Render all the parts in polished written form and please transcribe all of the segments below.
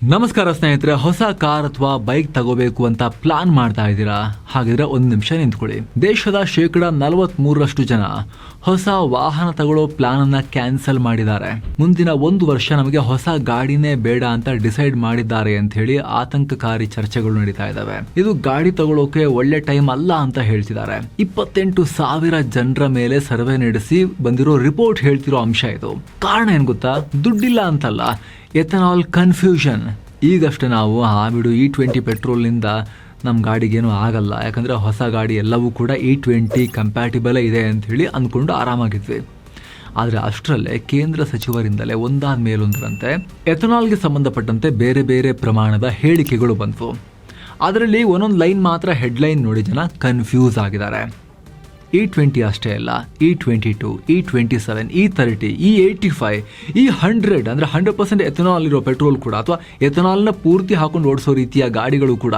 ನಮಸ್ಕಾರ ಸ್ನೇಹಿತರೆ, ಹೊಸ ಕಾರ್ ಅಥವಾ ಬೈಕ್ ತಗೋಬೇಕು ಅಂತ ಪ್ಲಾನ್ ಮಾಡ್ತಾ ಇದ್ದೀರಾ? ಹಾಗಿದ್ರೆ ಒಂದು ನಿಮಿಷ ನಿಂತ್ಕೊಳ್ಳಿ. ದೇಶದ 43% ಜನ ಹೊಸ ವಾಹನ ತಗೊಳ್ಳೋ ಪ್ಲಾನ್ ಅನ್ನ ಕ್ಯಾನ್ಸಲ್ ಮಾಡಿದ್ದಾರೆ. ಮುಂದಿನ 1 ವರ್ಷ ನಮಗೆ ಹೊಸ ಗಾಡಿನೇ ಬೇಡ ಅಂತ ಡಿಸೈಡ್ ಮಾಡಿದ್ದಾರೆ ಅಂತ ಹೇಳಿ ಆತಂಕಕಾರಿ ಚರ್ಚೆಗಳು ನಡೀತಾ ಇದಾವೆ. ಇದು ಗಾಡಿ ತಗೊಳ್ಳೋಕೆ ಒಳ್ಳೆ ಟೈಮ್ ಅಲ್ಲ ಅಂತ ಹೇಳ್ತಿದ್ದಾರೆ. 28,000 ಜನರ ಮೇಲೆ ಸರ್ವೆ ನಡೆಸಿ ಬಂದಿರೋ ರಿಪೋರ್ಟ್ ಹೇಳ್ತಿರೋ ಅಂಶ ಇದು. ಕಾರಣ ಏನ್ ಗೊತ್ತಾ? ದುಡ್ಡಿಲ್ಲ ಅಂತಲ್ಲ, ಎಥನಾಲ್ ಕನ್ಫ್ಯೂಷನ್. ಈಗಷ್ಟೇ ನಾವು ಬಿಡು E20 ಪೆಟ್ರೋಲ್ನಿಂದ ನಮ್ಮ ಗಾಡಿಗೇನು ಆಗಲ್ಲ, ಯಾಕಂದರೆ ಹೊಸ ಗಾಡಿ ಎಲ್ಲವೂ ಕೂಡ E20 ಕಂಪ್ಯಾಟಿಬಲ್ ಇದೆ ಅಂತ ಹೇಳಿ ಅಂದ್ಕೊಂಡು ಆರಾಮಾಗಿದ್ವಿ. ಆದರೆ ಅಷ್ಟರಲ್ಲೇ ಕೇಂದ್ರ ಸಚಿವರಿಂದಲೇ ಒಂದಾದ ಮೇಲೊಂದರಂತೆ ಎಥನಾಲ್ಗೆ ಸಂಬಂಧಪಟ್ಟಂತೆ ಬೇರೆ ಬೇರೆ ಪ್ರಮಾಣದ ಹೇಳಿಕೆಗಳು ಬಂತು. ಅದರಲ್ಲಿ ಒಂದೊಂದು ಲೈನ್ ಮಾತ್ರ ಹೆಡ್ಲೈನ್ ನೋಡಿ ಜನ ಕನ್ಫ್ಯೂಸ್ ಆಗಿದ್ದಾರೆ. E20 ಅಷ್ಟೇ ಅಲ್ಲ, E22, E27, E30, E85, E100 ಅಂದರೆ 100% ಎಥನಾಲ್ ಇರೋ ಪೆಟ್ರೋಲ್ ಕೂಡ ಅಥವಾ ಎಥನಾಲ್ನ ಪೂರ್ತಿ ಹಾಕೊಂಡು ಓಡಿಸೋ ರೀತಿಯ ಗಾಡಿಗಳು ಕೂಡ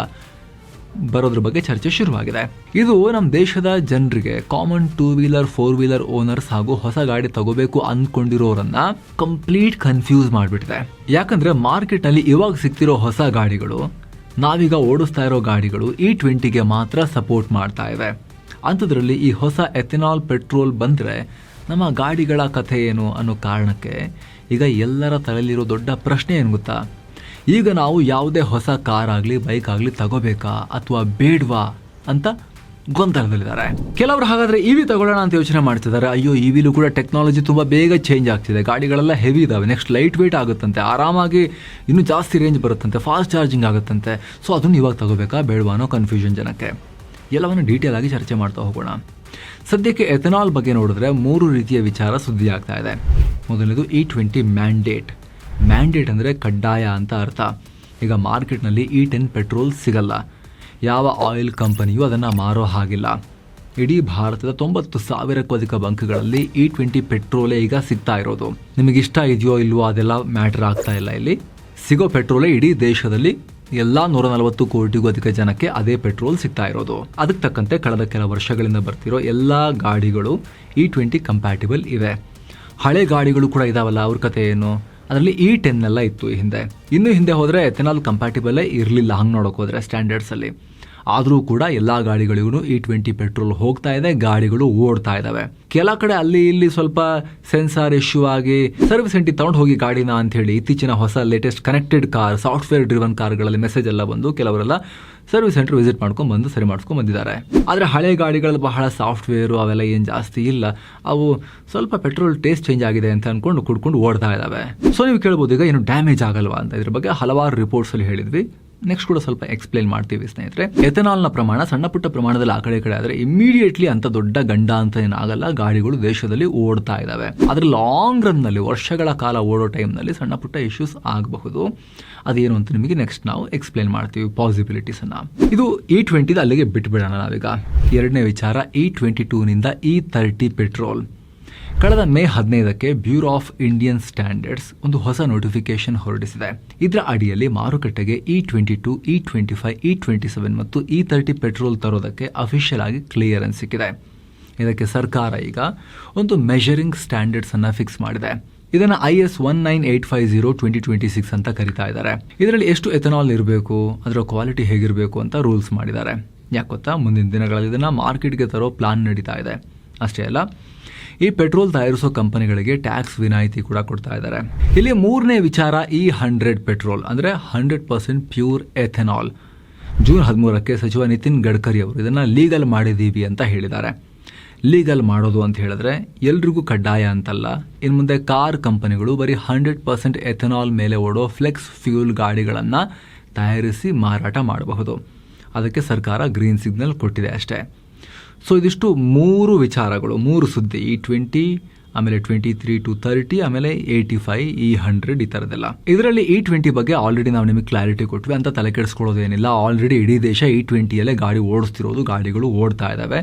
ಬರೋದ್ರ ಬಗ್ಗೆ ಚರ್ಚೆ ಶುರುವಾಗಿದೆ. ಇದು ನಮ್ಮ ದೇಶದ ಜನರಿಗೆ, ಕಾಮನ್ 2 ವೀಲರ್ 4 ವೀಲರ್ ಓನರ್ಸ್ ಹಾಗೂ ಹೊಸ ಗಾಡಿ ತಗೋಬೇಕು ಅಂದ್ಕೊಂಡಿರೋರನ್ನ ಕಂಪ್ಲೀಟ್ ಕನ್ಫ್ಯೂಸ್ ಮಾಡಿಬಿಟ್ಟಿದೆ. ಯಾಕಂದ್ರೆ ಮಾರ್ಕೆಟ್ನಲ್ಲಿ ಇವಾಗ ಸಿಗ್ತಿರೋ ಹೊಸ ಗಾಡಿಗಳು, ನಾವೀಗ ಓಡಿಸ್ತಾ ಇರೋ ಗಾಡಿಗಳು E20ಗೆ ಮಾತ್ರ ಸಪೋರ್ಟ್ ಮಾಡ್ತಾ ಇವೆ. ಅಂಥದ್ರಲ್ಲಿ ಈ ಹೊಸ ಎಥೆನಾಲ್ ಪೆಟ್ರೋಲ್ ಬಂದರೆ ನಮ್ಮ ಗಾಡಿಗಳ ಕಥೆ ಏನು ಅನ್ನೋ ಕಾರಣಕ್ಕೆ ಈಗ ಎಲ್ಲರ ತಲೆಯಲ್ಲಿರೋ ದೊಡ್ಡ ಪ್ರಶ್ನೆ ಏನು ಗೊತ್ತಾ? ಈಗ ನಾವು ಯಾವುದೇ ಹೊಸ ಕಾರ್ ಆಗಲಿ ಬೈಕ್ ಆಗಲಿ ತಗೋಬೇಕಾ ಅಥವಾ ಬೇಡವಾ ಅಂತ ಗೊಂದಲದಲ್ಲಿದ್ದಾರೆ. ಕೆಲವರು ಹಾಗಾದರೆ EV ತಗೊಳ್ಳೋಣ ಅಂತ ಯೋಚನೆ ಮಾಡ್ತಿದ್ದಾರೆ. ಅಯ್ಯೋ, EVಲೂ ಕೂಡ ಟೆಕ್ನಾಲಜಿ ತುಂಬ ಬೇಗ ಚೇಂಜ್ ಆಗ್ತಿದೆ, ಗಾಡಿಗಳೆಲ್ಲ ಹೆವಿ ಇದಾವೆ, ನೆಕ್ಸ್ಟ್ ಲೈಟ್ ವೇಟ್ ಆಗುತ್ತಂತೆ, ಆರಾಮಾಗಿ ಇನ್ನೂ ಜಾಸ್ತಿ ರೇಂಜ್ ಬರುತ್ತಂತೆ, ಫಾಸ್ಟ್ ಚಾರ್ಜಿಂಗ್ ಆಗುತ್ತಂತೆ. ಸೊ ಅದನ್ನು ಇವಾಗ ತಗೋಬೇಕಾ ಬೇಡವಾ ಅನ್ನೋ ಕನ್ಫ್ಯೂಷನ್ ಜನಕ್ಕೆ. ಎಲ್ಲವನ್ನು ಡೀಟೇಲ್ ಆಗಿ ಚರ್ಚೆ ಮಾಡ್ತಾ ಹೋಗೋಣ. ಸದ್ಯಕ್ಕೆ ಎಥನಾಲ್ ಬಗ್ಗೆ ನೋಡಿದ್ರೆ 3 ರೀತಿಯ ವಿಚಾರ ಸುದ್ದಿ ಆಗ್ತಾ ಇದೆ. ಮೊದಲನೇದು E20 ಮ್ಯಾಂಡೇಟ್ ಅಂದರೆ ಕಡ್ಡಾಯ ಅಂತ ಅರ್ಥ. ಈಗ ಮಾರ್ಕೆಟ್ನಲ್ಲಿ E10 ಪೆಟ್ರೋಲ್ ಸಿಗಲ್ಲ, ಯಾವ ಆಯಿಲ್ ಕಂಪನಿಯೂ ಅದನ್ನು ಮಾರೋ ಹಾಗಿಲ್ಲ. ಇಡೀ ಭಾರತದ 90,000ಕ್ಕೂ ಅಧಿಕ ಬಂಕ್ಗಳಲ್ಲಿ E20 ಪೆಟ್ರೋಲೇ ಈಗ ಸಿಗ್ತಾ ಇರೋದು. ನಿಮಗಿಷ್ಟ ಇದೆಯೋ ಇಲ್ವೋ ಅದೆಲ್ಲ ಮ್ಯಾಟರ್ ಆಗ್ತಾ ಇಲ್ಲ. ಇಲ್ಲಿ ಸಿಗೋ ಪೆಟ್ರೋಲೇ ಇಡೀ ದೇಶದಲ್ಲಿ ಎಲ್ಲ 140 ಕೋಟಿಗೂ ಅಧಿಕ ಜನಕ್ಕೆ ಅದೇ ಪೆಟ್ರೋಲ್ ಸಿಗ್ತಾ ಇರೋದು. ಅದಕ್ಕೆ ತಕ್ಕಂತೆ ಕಳೆದ ಕೆಲ ವರ್ಷಗಳಿಂದ ಬರ್ತಿರೋ ಎಲ್ಲ ಗಾಡಿಗಳು E20 ಕಂಪ್ಯಾಟಿಬಲ್ ಇವೆ. ಹಳೆ ಗಾಡಿಗಳು ಕೂಡ ಇದಾವಲ್ಲ, ಅವ್ರ ಕತೆ ಏನು? ಅದರಲ್ಲಿ E10 ಎಲ್ಲ ಇತ್ತು ಇನ್ನು ಹಿಂದೆ ಹೋದರೆ ಎಥೆನಾಲ್ ಕಂಪ್ಯಾಟಿಬಲ್ಲೇ ಇರಲಿಲ್ಲ. ಹಂಗೆ ನೋಡೋಕೆ ಹೋದರೆ ಸ್ಟ್ಯಾಂಡರ್ಡ್ಸಲ್ಲಿ. ಆದರೂ ಕೂಡ ಎಲ್ಲ ಗಾಡಿಗಳಿಗೂ E20 ಪೆಟ್ರೋಲ್ ಹೋಗ್ತಾ ಇದೆ, ಗಾಡಿಗಳು ಓಡ್ತಾ ಇದ್ದಾವೆ. ಕೆಲ ಕಡೆ ಅಲ್ಲಿ ಇಲ್ಲಿ ಸ್ವಲ್ಪ ಸೆನ್ಸಾರ್ ಇಶ್ಯೂ ಆಗಿ ಸರ್ವಿಸ್ ಸೆಂಟರ್ ತಗೊಂಡು ಹೋಗಿ ಗಾಡಿನ ಅಂತ ಹೇಳಿ ಇತ್ತೀಚಿನ ಹೊಸ latest connected car, software driven ಕಾರ್ಗಳಲ್ಲಿ ಮೆಸೇಜ್ ಎಲ್ಲ ಬಂದು ಕೆಲವರೆಲ್ಲ ಸರ್ವಿಸ್ ಸೆಂಟರ್ ವಿಸಿಟ್ ಮಾಡ್ಕೊಂಡು ಬಂದು ಸರಿ ಮಾಡಿಸ್ಕೊಂಡು ಬಂದಿದ್ದಾರೆ. ಆದರೆ ಹಳೆ ಗಾಡಿಗಳಲ್ಲಿ ಬಹಳ ಸಾಫ್ಟ್ವೇರು ಅವೆಲ್ಲ ಏನು ಜಾಸ್ತಿ ಇಲ್ಲ, ಅವು ಸ್ವಲ್ಪ ಪೆಟ್ರೋಲ್ ಟೇಸ್ಟ್ ಚೇಂಜ್ ಆಗಿದೆ ಅಂತ ಅಂದ್ಕೊಂಡು ಕುಡ್ಕೊಂಡು ಓಡ್ತಾ ಇದ್ದಾವೆ. ಸೊ ನೀವು ಕೇಳ್ಬೋದು, ಈಗ ಏನು ಡ್ಯಾಮೇಜ್ ಆಗಲ್ವಾ ಅಂತ. ಇದ್ರ ಬಗ್ಗೆ ಹಲವಾರು ರಿಪೋರ್ಟ್ಸಲ್ಲಿ ಹೇಳಿದ್ವಿ. ನೆಕ್ಸ್ಟ್ ಕೂಡ ಸ್ವಲ್ಪ ಎಕ್ಸ್ಪ್ಲೇನ್ ಮಾಡ್ತೀವಿ ಸ್ನೇಹಿತರೆ. ಎಥನಾಲ್ನ ಪ್ರಮಾಣ ಸಣ್ಣ ಪುಟ್ಟ ಪ್ರಮಾಣದಲ್ಲಿ ಆ ಕಡೆ ಆದರೆ ಇಮಿಡಿಯೇಟ್ಲಿ ಅಂತ ದೊಡ್ಡ ಗಂಡ ಅಂತ ಏನಾಗಲ್ಲ, ಗಾಡಿಗಳು ದೇಶದಲ್ಲಿ ಓಡ್ತಾ ಇದ್ದಾವೆ. ಆದರೆ ಲಾಂಗ್ ರನ್ನಲ್ಲಿ ವರ್ಷಗಳ ಕಾಲ ಓಡೋ ಟೈಮ್ನಲ್ಲಿ ಸಣ್ಣ ಪುಟ್ಟ ಇಶ್ಯೂಸ್ ಆಗಬಹುದು. ಅದೇನು ಅಂತ ನಿಮಗೆ ನೆಕ್ಸ್ಟ್ ನಾವು ಎಕ್ಸ್ಪ್ಲೇನ್ ಮಾಡ್ತೀವಿ ಪಾಸಿಬಿಲಿಟೀಸನ್ನು. ಇದು E20 ಅಲ್ಲಿಗೆ ಬಿಟ್ಬಿಡೋಣ ನಾವೀಗ. ಎರಡನೇ ವಿಚಾರ, E22ನಿಂದ E30 ಪೆಟ್ರೋಲ್. ಕಳೆದ ಮೇ 15ಕ್ಕೆ ಬ್ಯೂರೋ ಆಫ್ ಇಂಡಿಯನ್ ಸ್ಟ್ಯಾಂಡರ್ಡ್ಸ್ ಒಂದು ಹೊಸ ನೋಟಿಫಿಕೇಶನ್ ಹೊರಡಿಸಿದೆ. ಇದರ ಅಡಿಯಲ್ಲಿ ಮಾರುಕಟ್ಟೆಗೆ E22, E25, E27 ಮತ್ತು E30 ಪೆಟ್ರೋಲ್ ತರೋದಕ್ಕೆ ಅಫಿಷಿಯಲ್ ಆಗಿ ಕ್ಲಿಯರೆನ್ಸ್ ಸಿಕ್ಕಿದೆ. ಇದಕ್ಕೆ ಸರ್ಕಾರ ಈಗ ಒಂದು ಮೆಷರಿಂಗ್ ಸ್ಟ್ಯಾಂಡರ್ಡ್ಸ್ ಅನ್ನ ಫಿಕ್ಸ್ ಮಾಡಿದೆ. ಇದನ್ನು IS 19850/2026 ಅಂತ ಕರೀತಾ ಇದ್ದಾರೆ. ಇದರಲ್ಲಿ ಎಷ್ಟು ಎಥನಾಲ್ ಇರಬೇಕು, ಅದರ ಕ್ವಾಲಿಟಿ ಹೇಗಿರಬೇಕು ಅಂತ ರೂಲ್ಸ್ ಮಾಡಿದ್ದಾರೆ. ಯಾಕೆ ಗೊತ್ತಾ? ಮುಂದಿನ ದಿನಗಳಲ್ಲಿ ಇದನ್ನು ಮಾರ್ಕೆಟ್ಗೆ ತರೋ ಪ್ಲಾನ್ ನಡೀತಾ ಇದೆ. ಅಷ್ಟೇ ಅಲ್ಲ, ಈ ಪೆಟ್ರೋಲ್ ತಯಾರಿಸೋ ಕಂಪನಿಗಳಿಗೆ ಟ್ಯಾಕ್ಸ್ ವಿನಾಯಿತಿ ಕೂಡ ಕೊಡ್ತಾ ಇದ್ದಾರೆ. ಇಲ್ಲಿ 3ನೇ ವಿಚಾರ, E100 ಪೆಟ್ರೋಲ್ ಅಂದರೆ 100% ಪ್ಯೂರ್ ಎಥೆನಾಲ್. ಜೂನ್ 13ಕ್ಕೆ ಸಚಿವ ನಿತಿನ್ ಗಡ್ಕರಿ ಅವರು ಇದನ್ನು ಲೀಗಲ್ ಮಾಡಿದ್ದೀವಿ ಅಂತ ಹೇಳಿದ್ದಾರೆ. ಲೀಗಲ್ ಮಾಡೋದು ಅಂತ ಹೇಳಿದ್ರೆ ಎಲ್ರಿಗೂ ಕಡ್ಡಾಯ ಅಂತಲ್ಲ. ಇನ್ನು ಮುಂದೆ ಕಾರ್ ಕಂಪನಿಗಳು ಬರೀ 100% ಎಥೆನಾಲ್ ಮೇಲೆ ಓಡೋ ಫ್ಲೆಕ್ಸ್ ಫ್ಯೂಲ್ ಗಾಡಿಗಳನ್ನು ತಯಾರಿಸಿ ಮಾರಾಟ ಮಾಡಬಹುದು. ಅದಕ್ಕೆ ಸರ್ಕಾರ ಗ್ರೀನ್ ಸಿಗ್ನಲ್ ಕೊಟ್ಟಿದೆ ಅಷ್ಟೇ. ಸೊ ಇದಿಷ್ಟು 3 ವಿಚಾರಗಳು, 3 ಸುದ್ದಿ. E20, ಆಮೇಲೆ 23 to 30, ಆಮೇಲೆ 85, E100 ಈ ಥರದ್ದೆಲ್ಲ. ಇದರಲ್ಲಿ E20 ಬಗ್ಗೆ ಆಲ್ರೆಡಿ ನಾವು ನಿಮಗೆ ಕ್ಲಾರಿಟಿ ಕೊಟ್ವಿ ಅಂತ ತಲೆ ಕೆಡಿಸ್ಕೊಳ್ಳೋದೇನಿಲ್ಲ. ಆಲ್ರೆಡಿ ಇಡೀ ದೇಶ E20ಯಲ್ಲೇ ಗಾಡಿ ಓಡಿಸ್ತಿರೋದು, ಗಾಡಿಗಳು ಓಡ್ತಾ ಇದ್ದಾವೆ.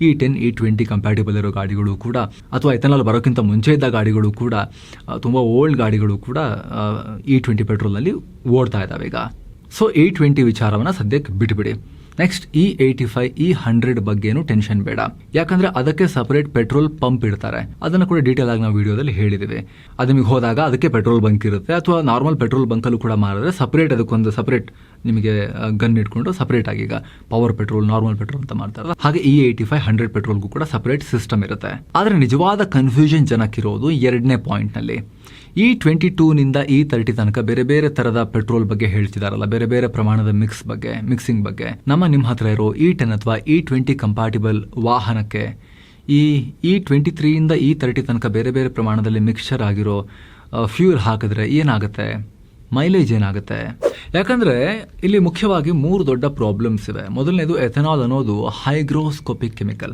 E10, E20 ಕಂಪ್ಯಾಟಿಬಲ್ ಇರೋ ಗಾಡಿಗಳು ಕೂಡ, ಅಥವಾ ಎಥೆನಾಲ್ ಬರೋಕ್ಕಿಂತ ಮುಂಚೆ ಇದ್ದ ಗಾಡಿಗಳು ಕೂಡ, ತುಂಬ ಓಲ್ಡ್ ಗಾಡಿಗಳು ಕೂಡ E20 ಪೆಟ್ರೋಲ್ನಲ್ಲಿ ಓಡ್ತಾ ಇದ್ದಾವೆ ಈಗ. ಸೊ E20 ವಿಚಾರವನ್ನು ಸದ್ಯಕ್ಕೆ ಬಿಟ್ಬಿಡಿ. ನೆಕ್ಸ್ಟ್ E85 E100 ಬಗ್ಗೆನೂ ಟೆನ್ಷನ್ ಬೇಡ, ಯಾಕಂದ್ರೆ ಅದಕ್ಕೆ ಸಪರೇಟ್ ಪೆಟ್ರೋಲ್ ಪಂಪ್ ಇಡ್ತಾರೆ. ಅದನ್ನು ಕೂಡ ಡೀಟೇಲ್ ಆಗಿ ನಾವು ವಿಡಿಯೋದಲ್ಲಿ ಹೇಳಿದಿವಿ. ಅದು ನಿಮಗೆ ಹೋದಾಗ ಅದಕ್ಕೆ ಪೆಟ್ರೋಲ್ ಬಂಕ್ ಇರುತ್ತೆ, ಅಥವಾ ನಾರ್ಮಲ್ ಪೆಟ್ರೋಲ್ ಬಂಕಲ್ಲೂ ಕೂಡ ಮಾರಿದ್ರೆ ಸಪರೇಟ್ ಅದಕ್ಕೊಂದು ಸಪರೇಟ್ ನಿಮಗೆ ಗನ್ ಇಟ್ಕೊಂಡು ಸಪರೇಟ್ ಆಗಿ ಈಗ ಪವರ್ ಪೆಟ್ರೋಲ್, ನಾರ್ಮಲ್ ಪೆಟ್ರೋಲ್ ಅಂತ ಮಾಡ್ತಾರೆ. ಹಾಗೆ E85 100 ಪೆಟ್ರೋಲ್ಗೂ ಕೂಡ ಸಪರೇಟ್ ಸಿಸ್ಟಮ್ ಇರುತ್ತೆ. ಆದರೆ ನಿಜವಾದ ಕನ್ಫ್ಯೂಷನ್ ಜನಕ್ಕಿರೋದು ಎರಡನೇ ಪಾಯಿಂಟ್ ನಲ್ಲಿ. E22 ನಿಂದ E30 ತನಕ ಬೇರೆ ಬೇರೆ ತರದ ಪೆಟ್ರೋಲ್ ಬಗ್ಗೆ ಹೇಳ್ತಿದಾರಲ್ಲ, ಬೇರೆ ಬೇರೆ ಪ್ರಮಾಣದ ಮಿಕ್ಸಿಂಗ್ ಬಗ್ಗೆ. ನಿಮ್ಮ ಹತ್ರ ಇರೋ E10 ಅಥವಾ E20 ಕಂಪ್ಯಾಟಿಬಲ್ ವಾಹನಕ್ಕೆ ಈ E23 ಇಂದ E30 ತನಕ ಬೇರೆ ಬೇರೆ ಪ್ರಮಾಣದಲ್ಲಿ ಮಿಕ್ಸ್ಚರ್ ಆಗಿರೋ ಫ್ಯೂಲ್ ಹಾಕಿದ್ರೆ ಏನಾಗುತ್ತೆ, ಮೈಲೇಜ್ ಏನಾಗುತ್ತೆ? ಯಾಕಂದ್ರೆ ಇಲ್ಲಿ ಮುಖ್ಯವಾಗಿ 3 ದೊಡ್ಡ ಪ್ರಾಬ್ಲಮ್ಸ್ ಇವೆ. ಮೊದಲನೇದು, ಎಥೆನಾಲ್ ಅನ್ನೋದು ಹೈಗ್ರೋಸ್ಕೋಪಿಕ್ ಕೆಮಿಕಲ್,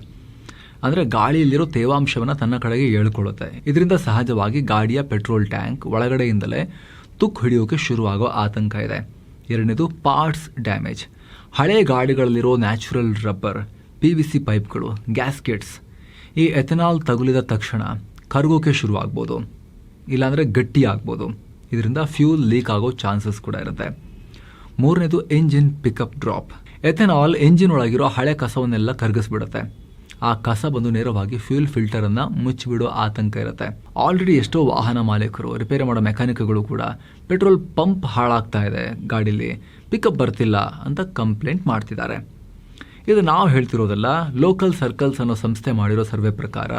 ಅಂದರೆ ಗಾಳಿಯಲ್ಲಿರೋ ತೇವಾಂಶವನ್ನು ತನ್ನ ಕಡೆಗೆ ಎಳ್ಕೊಳ್ಳುತ್ತೆ. ಇದರಿಂದ ಸಹಜವಾಗಿ ಗಾಡಿಯ ಪೆಟ್ರೋಲ್ ಟ್ಯಾಂಕ್ ಒಳಗಡೆಯಿಂದಲೇ ತುಕ್ಕು ಹಿಡಿಯೋಕೆ ಶುರುವಾಗೋ ಆತಂಕ ಇದೆ. ಎರಡನೇದು, ಪಾರ್ಟ್ಸ್ ಡ್ಯಾಮೇಜ್. ಹಳೆ ಗಾಡಿಗಳಲ್ಲಿರೋ ನ್ಯಾಚುರಲ್ ರಬ್ಬರ್, PVC ಪೈಪ್ಗಳು, ಗ್ಯಾಸ್ಕೆಟ್ಸ್ ಈ ಎಥೆನಾಲ್ ತಗುಲಿದ ತಕ್ಷಣ ಕರಗೋಕೆ ಶುರುವಾಗ್ಬೋದು, ಇಲ್ಲಾಂದರೆ ಗಟ್ಟಿ ಆಗ್ಬೋದು. ಇದರಿಂದ ಫ್ಯೂಲ್ ಲೀಕ್ ಆಗೋ ಚಾನ್ಸಸ್ ಕೂಡ ಇರುತ್ತೆ. ಮೂರನೇದು, engine pickup drop. Ethanol engine ಒಳಗಿರೋ ಹಳೆ ಕಸವನ್ನೆಲ್ಲ ಕರಗಿಸ್ಬಿಡುತ್ತೆ. ಆ ಕಸ ಬಂದು ನೇರವಾಗಿ ಫ್ಯೂಲ್ ಫಿಲ್ಟರ್ ಅನ್ನ ಮುಚ್ಚಿಬಿಡೋ ಆತಂಕ ಇರುತ್ತೆ. ಆಲ್ರೆಡಿ ಎಷ್ಟೋ ವಾಹನ ಮಾಲೀಕರು, ರಿಪೇರಿ ಮಾಡೋ ಮೆಕ್ಯಾನಿಕ್ಗಳು ಕೂಡ ಪೆಟ್ರೋಲ್ ಪಂಪ್ ಹಾಳಾಗ್ತಾ ಇದೆ, ಗಾಡೀಲಿ ಪಿಕಪ್ ಬರ್ತಿಲ್ಲ ಅಂತ ಕಂಪ್ಲೇಂಟ್ ಮಾಡ್ತಿದ್ದಾರೆ. ಇದು ನಾವು ಹೇಳ್ತಿರೋದಲ್ಲ, ಲೋಕಲ್ ಸರ್ಕಲ್ಸ್ ಅನ್ನೋ ಸಂಸ್ಥೆ ಮಾಡಿರೋ ಸರ್ವೆ ಪ್ರಕಾರ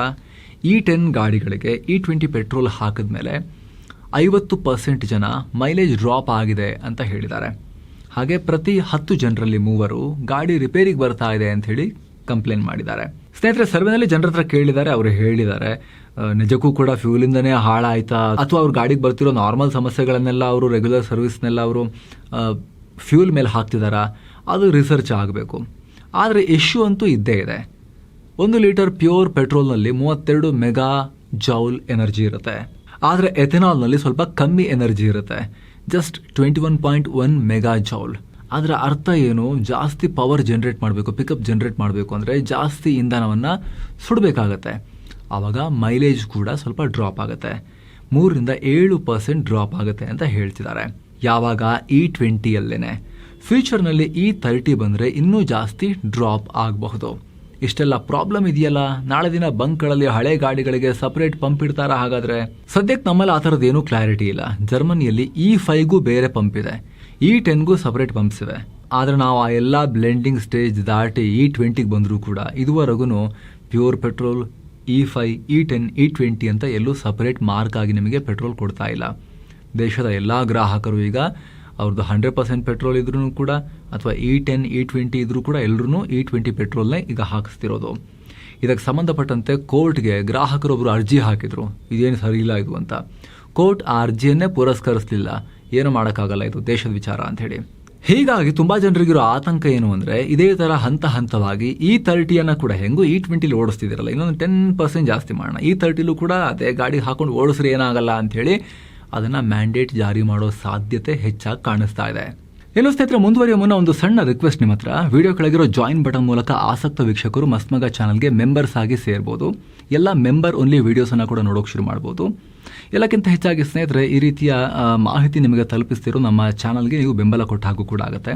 E10 ಗಾಡಿಗಳಿಗೆ E20 ಪೆಟ್ರೋಲ್ ಹಾಕಿದ್ಮೇಲೆ 50% ಜನ ಮೈಲೇಜ್ ಡ್ರಾಪ್ ಆಗಿದೆ ಅಂತ ಹೇಳಿದ್ದಾರೆ. ಹಾಗೆ ಪ್ರತಿ 10 ಜನರಲ್ಲಿ 3 ಗಾಡಿ ರಿಪೇರಿಗೆ ಬರ್ತಾ ಇದೆ ಅಂತ ಹೇಳಿ ಕಂಪ್ಲೇಂಟ್ ಮಾಡಿದ್ದಾರೆ. ಸ್ನೇಹಿತರೆ, ಸರ್ವೆನಲ್ಲಿ ಜನರ ಹತ್ರ ಕೇಳಿದ್ದಾರೆ, ಅವರು ಹೇಳಿದ್ದಾರೆ ನಿಜಕ್ಕೂ ಕೂಡ ಫ್ಯೂಲಿಂದನೇ ಹಾಳಾಯ್ತಾ ಅಥವಾ ಅವ್ರ ಗಾಡಿಗೆ ಬರ್ತಿರೋ ನಾರ್ಮಲ್ ಸಮಸ್ಯೆಗಳನ್ನೆಲ್ಲ ಅವರು ರೆಗ್ಯುಲರ್ ಸರ್ವಿಸ್ನೆಲ್ಲ ಅವರು ಫ್ಯೂಲ್ ಮೇಲೆ ಹಾಕ್ತಿದಾರಾ, ಅದು ರಿಸರ್ಚ್ ಆಗಬೇಕು. ಆದರೆ ಇಶ್ಯೂ ಅಂತೂ ಇದ್ದೇ ಇದೆ. 1 ಲೀಟರ್ ಪ್ಯೂರ್ ಪೆಟ್ರೋಲ್ನಲ್ಲಿ 32 ಮೆಗಾ ಜೌಲ್ ಎನರ್ಜಿ ಇರುತ್ತೆ. ಆದರೆ ಎಥೆನಾಲ್ನಲ್ಲಿ ಸ್ವಲ್ಪ ಕಮ್ಮಿ ಎನರ್ಜಿ ಇರುತ್ತೆ, ಜಸ್ಟ್ 21.1 ಮೆಗಾ ಜೌಲ್. ಅದರ ಅರ್ಥ ಏನು? ಜಾಸ್ತಿ ಪವರ್ ಜನರೇಟ್ ಮಾಡಬೇಕು, ಪಿಕಪ್ ಜನರೇಟ್ ಮಾಡಬೇಕು ಅಂದರೆ ಜಾಸ್ತಿ ಇಂಧನವನ್ನು ಸುಡಬೇಕಾಗತ್ತೆ. ಆವಾಗ ಮೈಲೇಜ್ ಕೂಡ ಸ್ವಲ್ಪ ಡ್ರಾಪ್ ಆಗುತ್ತೆ, 3-7% ಡ್ರಾಪ್ ಆಗುತ್ತೆ ಅಂತ ಹೇಳ್ತಿದ್ದಾರೆ. ಯಾವಾಗ E20ಯಲ್ಲೇನೆ. ಫ್ಯೂಚರ್ನಲ್ಲಿ E30 ಬಂದರೆ ಇನ್ನೂ ಜಾಸ್ತಿ ಡ್ರಾಪ್ ಆಗಬಹುದು. ಇಷ್ಟೆಲ್ಲ ಪ್ರಾಬ್ಲಮ್ ಇದೆಯಲ್ಲ, ನಾಳೆ ದಿನ ಬಂಕ್ಗಳಲ್ಲಿ ಹಳೆ ಗಾಡಿಗಳಿಗೆ ಸಪರೇಟ್ ಪಂಪ್ ಇಡ್ತಾರ? ಹಾಗಾದ್ರೆ ಸದ್ಯಕ್ಕೆ ನಮ್ಮಲ್ಲಿ ಆ ಥರದ್ದು ಏನೂ ಕ್ಲಾರಿಟಿ ಇಲ್ಲ. ಜರ್ಮನಿಯಲ್ಲಿ E5ಗೂ ಬೇರೆ ಪಂಪ್ ಇದೆ, E10ಗೂ ಸಪರೇಟ್ ಪಂಪ್ಸ್ ಇವೆ. ಆದರೆ ನಾವು ಆ ಎಲ್ಲ ಬ್ಲೆಂಡಿಂಗ್ ಸ್ಟೇಜ್ ದಾಟಿ E20ಗೆ ಬಂದರೂ ಕೂಡ ಇದುವರೆಗೂ pure petrol E5, E10, E20 ಅಂತ ಎಲ್ಲೂ ಸಪರೇಟ್ ಮಾರ್ಕ್ ಆಗಿ ನಿಮಗೆ ಪೆಟ್ರೋಲ್ ಕೊಡ್ತಾ ಇಲ್ಲ. ದೇಶದ ಎಲ್ಲ ಗ್ರಾಹಕರು ಈಗ ಅವ್ರದ್ದು 100% ಪೆಟ್ರೋಲ್ ಇದ್ರೂ ಕೂಡ ಅಥವಾ E10, E20 ಇದ್ರೂ ಕೂಡ ಎಲ್ಲರೂ E20 ಪೆಟ್ರೋಲ್ನೇ ಈಗ ಹಾಕಿಸ್ತಿರೋದು. ಇದಕ್ಕೆ ಸಂಬಂಧಪಟ್ಟಂತೆ ಕೋರ್ಟ್ಗೆ ಗ್ರಾಹಕರೊಬ್ಬರು ಅರ್ಜಿ ಹಾಕಿದ್ರು, ಇದೇನು ಸರಿ ಇಲ್ಲ ಇದು ಅಂತ. ಕೋರ್ಟ್ ಆ ಅರ್ಜಿಯನ್ನೇ ಪುರಸ್ಕರಿಸಲಿಲ್ಲ. ಏನು ಮಾಡೋಕ್ಕಾಗಲ್ಲ, ಇದು ದೇಶದ ವಿಚಾರ ಅಂತ ಹೇಳಿ. ಹೀಗಾಗಿ ತುಂಬಾ ಜನರಿಗಿರೋ ಆತಂಕ ಏನು ಅಂದರೆ, ಇದೇ ಥರ ಹಂತ ಹಂತವಾಗಿ E30 ಕೂಡ ಹೆಂಗೂ E20 ಓಡಿಸ್ತಿದ್ದೀರಲ್ಲ, ಇನ್ನೊಂದು 10% ಜಾಸ್ತಿ ಮಾಡೋಣ, E30 ಕೂಡ ಅದೇ ಗಾಡಿ ಹಾಕೊಂಡು ಓಡಿಸ್ರಿ ಏನಾಗಲ್ಲ ಅಂಥೇಳಿ ಅದನ್ನು ಮ್ಯಾಂಡೇಟ್ ಜಾರಿ ಮಾಡೋ ಸಾಧ್ಯತೆ ಹೆಚ್ಚಾಗಿ ಕಾಣಿಸ್ತಾ ಇದೆ. ಏನು ಸ್ನೇಹಿತರೆ, ಮುಂದುವರಿಯೋ ಮುನ್ನ ಒಂದು ಸಣ್ಣ ರಿಕ್ವೆಸ್ಟ್ ನಿಮ್ಮ ಹತ್ರ. ವಿಡಿಯೋ ಕೆಳಗಿರೋ ಜಾಯಿನ್ ಬಟನ್ ಮೂಲಕ ಆಸಕ್ತ ವೀಕ್ಷಕರು ಮಸ್ಮಗ ಚಾನಲ್ಗೆ ಮೆಂಬರ್ಸ್ ಆಗಿ ಸೇರ್ಬೋದು. ಎಲ್ಲ ಮೆಂಬರ್ ಓನ್ಲಿ ವಿಡಿಯೋಸನ್ನು ಕೂಡ ನೋಡೋಕೆ ಶುರು ಮಾಡ್ಬೋದು. ಎಲ್ಲಕ್ಕಿಂತ ಹೆಚ್ಚಾಗಿ ಸ್ನೇಹಿತರೆ, ಈ ರೀತಿಯ ಮಾಹಿತಿ ನಿಮಗೆ ತಲುಪಿಸ್ತಿರೋ ನಮ್ಮ ಚಾನಲ್ಗೆ ನೀವು ಬೆಂಬಲ ಕೊಟ್ಟ ಹಾಗೂ ಕೂಡ ಆಗುತ್ತೆ.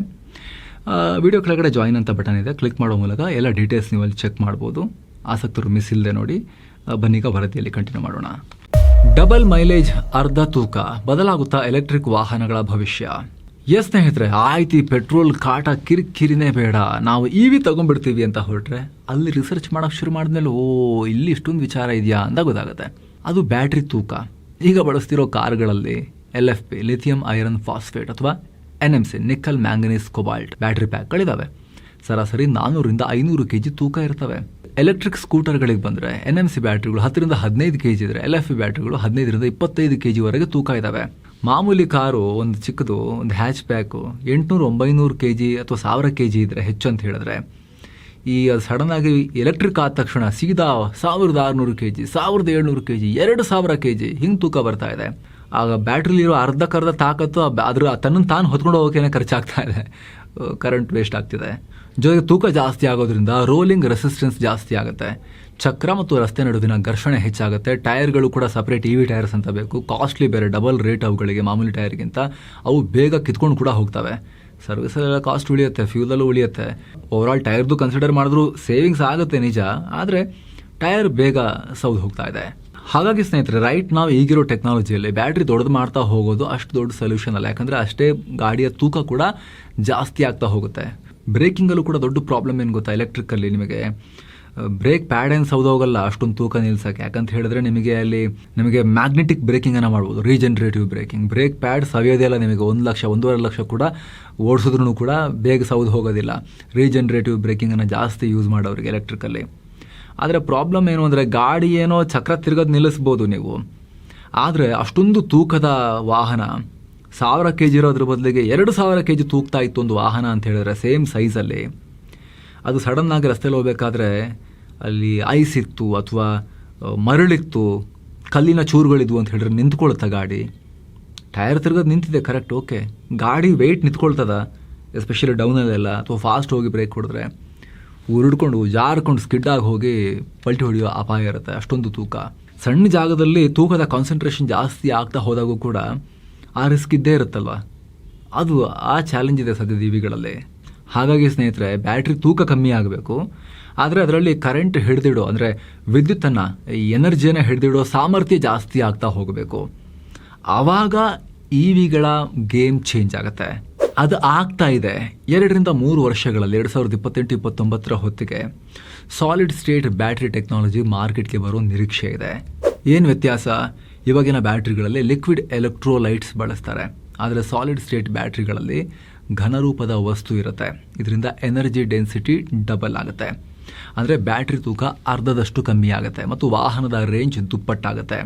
ವಿಡಿಯೋ ಕೆಳಗಡೆ ಜಾಯಿನ್ ಅಂತ ಬಟನ್ ಇದೆ, ಕ್ಲಿಕ್ ಮಾಡೋ ಮೂಲಕ ಎಲ್ಲ ಡೀಟೇಲ್ಸ್ ನೀವು ಅಲ್ಲಿ ಚೆಕ್ ಮಾಡ್ಬೋದು. ಆಸಕ್ತರು ಮಿಸ್ ಇಲ್ಲದೆ ನೋಡಿ. ಬನ್ನೀಗ ವರದಿಯಲ್ಲಿ ಕಂಟಿನ್ಯೂ ಮಾಡೋಣ. ಡಬಲ್ ಮೈಲೇಜ್, ಅರ್ಧ ತೂಕ, ಬದಲಾಗುತ್ತಾ ಎಲೆಕ್ಟ್ರಿಕ್ ವಾಹನಗಳ ಭವಿಷ್ಯ. ಎಸ್ ಸ್ನೇಹಿತರೆ, ಆಯ್ತು ಪೆಟ್ರೋಲ್ ಕಾಟ ಕಿರಿಕಿರಿನೇ ಬೇಡ, ನಾವು EV ತಗೊಂಡ್ಬಿಡ್ತೀವಿ ಅಂತ ಹೊರಟ್ರೆ ಅಲ್ಲಿ ರಿಸರ್ಚ್ ಮಾಡೋಕೆ ಶುರು ಮಾಡಿದ್ಮೇಲೆ ಇಲ್ಲಿ ಇಷ್ಟೊಂದು ವಿಚಾರ ಇದೆಯಾ ಅಂತ ಗೊತ್ತಾಗುತ್ತೆ. ಅದು ಬ್ಯಾಟ್ರಿ ತೂಕ. ಈಗ ಬಳಸ್ತಿರೋ ಕಾರ್ಗಳಲ್ಲಿ LFP, ಲಿಥಿಯಂ ಐರನ್ ಫಾಸ್ಫೇಟ್ ಅಥವಾ NMC, nickel manganese cobalt battery ಪ್ಯಾಕ್ಗಳಿದ್ದಾವೆ. ಸರಾಸರಿ 400-500 kg ತೂಕ ಇರ್ತವೆ. ಎಲೆಕ್ಟ್ರಿಕ್ ಸ್ಕೂಟರ್ಗಳಿಗೆ ಬಂದರೆ NMC ಬ್ಯಾಟ್ರಿಗಳು 10-15 kg ಇದ್ರೆ LFP ಬ್ಯಾಟ್ರಿಗಳು 15-25 kg ವರೆಗೆ ತೂಕ ಇದ್ದಾವೆ. ಮಾಮೂಲಿ ಕಾರು ಒಂದು ಚಿಕ್ಕದು, ಒಂದು ಹ್ಯಾಚ್ ಪ್ಯಾಕು 800-900 kg ಅಥವಾ 1000 kg ಇದ್ರೆ ಹೆಚ್ಚು ಅಂತ ಹೇಳಿದ್ರೆ, ಈ ಸಡನ್ ಆಗಿ ಎಲೆಕ್ಟ್ರಿಕ್ ಆದ ತಕ್ಷಣ ಸೀದಾ 1600 kg, 1700 kg, 2000 kg ಹಿಂಗೆ ತೂಕ ಬರ್ತಾ ಇದೆ. ಆಗ ಬ್ಯಾಟ್ರಿಲಿರೋ ಅರ್ಧಕ್ಕರ್ಧ ತಾಕತ್ತು ಅದ್ರ ತನ್ನನ್ನು ತಾನು ಹೊತ್ಕೊಂಡು ಹೋಗೋಕೆ ಖರ್ಚಾಗ್ತಾ ಇದೆ, ಕರೆಂಟ್ ವೇಸ್ಟ್ ಆಗ್ತಿದೆ. ಜೊತೆಗೆ ತೂಕ ಜಾಸ್ತಿ ಆಗೋದ್ರಿಂದ ರೋಲಿಂಗ್ ರೆಸಿಸ್ಟೆನ್ಸ್ ಜಾಸ್ತಿ ಆಗುತ್ತೆ. ಚಕ್ರ ಮತ್ತು ರಸ್ತೆ ನಡುವಿನ ಘರ್ಷಣೆ ಹೆಚ್ಚಾಗುತ್ತೆ. ಟೈರ್ಗಳು ಕೂಡ ಸಪರೇಟ್ EV ಟೈರ್ಸ್ ಅಂತ ಬೇಕು, ಕಾಸ್ಟ್ಲಿ ಬೇರೆ, ಡಬಲ್ ರೇಟ್ ಅವುಗಳಿಗೆ ಮಾಮೂಲಿ ಟೈರ್ಗಿಂತ. ಅವು ಬೇಗ ಕಿತ್ಕೊಂಡು ಕೂಡ ಹೋಗ್ತವೆ. ಸರ್ವಿಸಲ್ಲೆಲ್ಲ ಕಾಸ್ಟ್ ಉಳಿಯುತ್ತೆ, ಫ್ಯೂಲಲ್ಲೂ ಉಳಿಯುತ್ತೆ. ಓವರಾಲ್ ಟೈರ್ದು ಕನ್ಸಿಡರ್ ಮಾಡಿದ್ರು ಸೇವಿಂಗ್ಸ್ ಆಗುತ್ತೆ ನಿಜ, ಆದರೆ ಟೈರ್ ಬೇಗ ಸೌದು ಹೋಗ್ತಾ ಇದೆ. ಹಾಗಾಗಿ ಸ್ನೇಹಿತರೆ, ರೈಟ್ ನಾವು ಈಗಿರೋ ಟೆಕ್ನಾಲಜಿಯಲ್ಲಿ ಬ್ಯಾಟ್ರಿ ದೊಡ್ಡದು ಮಾಡ್ತಾ ಹೋಗೋದು ಅಷ್ಟು ದೊಡ್ಡ ಸೊಲ್ಯೂಷನ್ ಅಲ್ಲ. ಯಾಕಂದರೆ ಅಷ್ಟೇ ಗಾಡಿಯ ತೂಕ ಕೂಡ ಜಾಸ್ತಿ ಆಗ್ತಾ ಹೋಗುತ್ತೆ. ಬ್ರೇಕಿಂಗಲ್ಲೂ ಕೂಡ ದೊಡ್ಡ ಪ್ರಾಬ್ಲಮ್ ಏನು ಗೊತ್ತಾ, ಎಲೆಕ್ಟ್ರಿಕಲ್ಲಿ ನಿಮಗೆ ಬ್ರೇಕ್ ಪ್ಯಾಡ್ ಏನು ಸೌದೋಗಲ್ಲ ಅಷ್ಟೊಂದು ತೂಕ ನಿಲ್ಸಕ್ಕೆ. ಯಾಕಂತ ಹೇಳಿದ್ರೆ ನಿಮಗೆ ಮ್ಯಾಗ್ನೆಟಿಕ್ ಬ್ರೇಕಿಂಗನ್ನು ಮಾಡ್ಬೋದು, ರೀಜನರೇಟಿವ್ ಬ್ರೇಕಿಂಗ್. ಬ್ರೇಕ್ ಪ್ಯಾಡ್ ಸವಿಯೋದೇ ಇಲ್ಲ ನಿಮಗೆ 1 ಲಕ್ಷ 1.5 ಲಕ್ಷ ಕೂಡ ಓಡಿಸಿದ್ರೂ ಕೂಡ ಬೇಗ ಸೌದು ಹೋಗೋದಿಲ್ಲ. ರೀಜನರೇಟಿವ್ ಬ್ರೇಕಿಂಗನ್ನು ಜಾಸ್ತಿ ಯೂಸ್ ಮಾಡೋರಿಗೆ ಎಲೆಕ್ಟ್ರಿಕಲ್ಲಿ. ಆದರೆ ಪ್ರಾಬ್ಲಮ್ ಏನು ಅಂದರೆ, ಗಾಡಿ ಏನೋ ಚಕ್ರ ತಿರ್ಗೋದು ನಿಲ್ಲಿಸ್ಬೋದು ನೀವು, ಆದರೆ ಅಷ್ಟೊಂದು ತೂಕದ ವಾಹನ 1000 kg ಇರೋದ್ರ ಬದಲಿಗೆ 2000 kg ತೂಗ್ತಾ ಇತ್ತು ಒಂದು ವಾಹನ ಅಂತ ಹೇಳಿದ್ರೆ ಸೇಮ್ ಸೈಜಲ್ಲಿ, ಅದು ಸಡನ್ನಾಗಿ ರಸ್ತೆಯಲ್ಲಿ ಹೋಗ್ಬೇಕಾದ್ರೆ ಅಲ್ಲಿ ಐಸ್ ಇತ್ತು ಅಥವಾ ಮರಳಿತ್ತು, ಕಲ್ಲಿನ ಚೂರುಗಳಿದ್ವು ಅಂತ ಹೇಳಿದ್ರೆ ನಿಂತ್ಕೊಳ್ತಾ ಗಾಡಿ. ಟೈರ್ ತಿರ್ಗೋದು ನಿಂತಿದೆ ಕರೆಕ್ಟ್, ಓಕೆ, ಗಾಡಿ ವೆಯ್ಟ್ ನಿಂತ್ಕೊಳ್ತದ, ಎಸ್ಪೆಷಲಿ ಡೌನಲ್ಲೆಲ್ಲ, ಅಥವಾ ಫಾಸ್ಟ್ ಹೋಗಿ ಬ್ರೇಕ್ ಹೊಡೆದ್ರೆ ಉರುಡ್ಕೊಂಡು ಜಾರ್ಕೊಂಡು ಸ್ಕಿಡ್ಡಾಗಿ ಹೋಗಿ ಪಲ್ಟಿ ಹೊಡೆಯೋ ಅಪಾಯ ಇರುತ್ತೆ. ಅಷ್ಟೊಂದು ತೂಕ. ಸಣ್ಣ ಜಾಗದಲ್ಲಿ ತೂಕದ ಕಾನ್ಸಂಟ್ರೇಷನ್ ಜಾಸ್ತಿ ಆಗ್ತಾ ಹೋದಾಗೂ ಕೂಡ ಆ ರಿಸ್ಕ್ ಇದ್ದೇ ಇರುತ್ತಲ್ವ, ಅದು ಆ ಚಾಲೆಂಜ್ ಇದೆ ಸದ್ಯದ ಇವಿಗಳಲ್ಲಿ. ಹಾಗಾಗಿ ಸ್ನೇಹಿತರೆ, ಬ್ಯಾಟ್ರಿ ತೂಕ ಕಮ್ಮಿ ಆಗಬೇಕು, ಆದರೆ ಅದರಲ್ಲಿ ಕರೆಂಟ್ ಹಿಡಿದಿಡೋ ಅಂದರೆ ವಿದ್ಯುತ್ತನ್ನು, ಎನರ್ಜಿಯನ್ನು ಹಿಡಿದಿಡೋ ಸಾಮರ್ಥ್ಯ ಜಾಸ್ತಿ ಆಗ್ತಾ ಹೋಗಬೇಕು. ಆವಾಗ ಇವಿಗಳ ಗೇಮ್ ಚೇಂಜ್ ಆಗುತ್ತೆ. ಅದು ಆಗ್ತಾ ಇದೆ. 2-3 ವರ್ಷಗಳಲ್ಲಿ 2028-29 ಹೊತ್ತಿಗೆ ಸಾಲಿಡ್ ಸ್ಟೇಟ್ ಬ್ಯಾಟ್ರಿ ಟೆಕ್ನಾಲಜಿ ಮಾರ್ಕೆಟ್ಗೆ ಬರೋ ನಿರೀಕ್ಷೆ ಇದೆ. ಏನು ವ್ಯತ್ಯಾಸ? ಇವಾಗಿನ ಬ್ಯಾಟ್ರಿಗಳಲ್ಲಿ ಲಿಕ್ವಿಡ್ ಎಲೆಕ್ಟ್ರೋಲೈಟ್ಸ್ ಬಳಸ್ತಾರೆ, ಆದರೆ ಸಾಲಿಡ್ ಸ್ಟೇಟ್ ಬ್ಯಾಟ್ರಿಗಳಲ್ಲಿ ಘನರೂಪದ ವಸ್ತು ಇರುತ್ತೆ. ಇದರಿಂದ ಎನರ್ಜಿ ಡೆನ್ಸಿಟಿ ಡಬಲ್ ಆಗುತ್ತೆ, ಅಂದರೆ ಬ್ಯಾಟ್ರಿ ತೂಕ ಅರ್ಧದಷ್ಟು ಕಮ್ಮಿ ಆಗುತ್ತೆ ಮತ್ತು ವಾಹನದ ರೇಂಜ್ ದುಪ್ಪಟ್ಟಾಗುತ್ತೆ.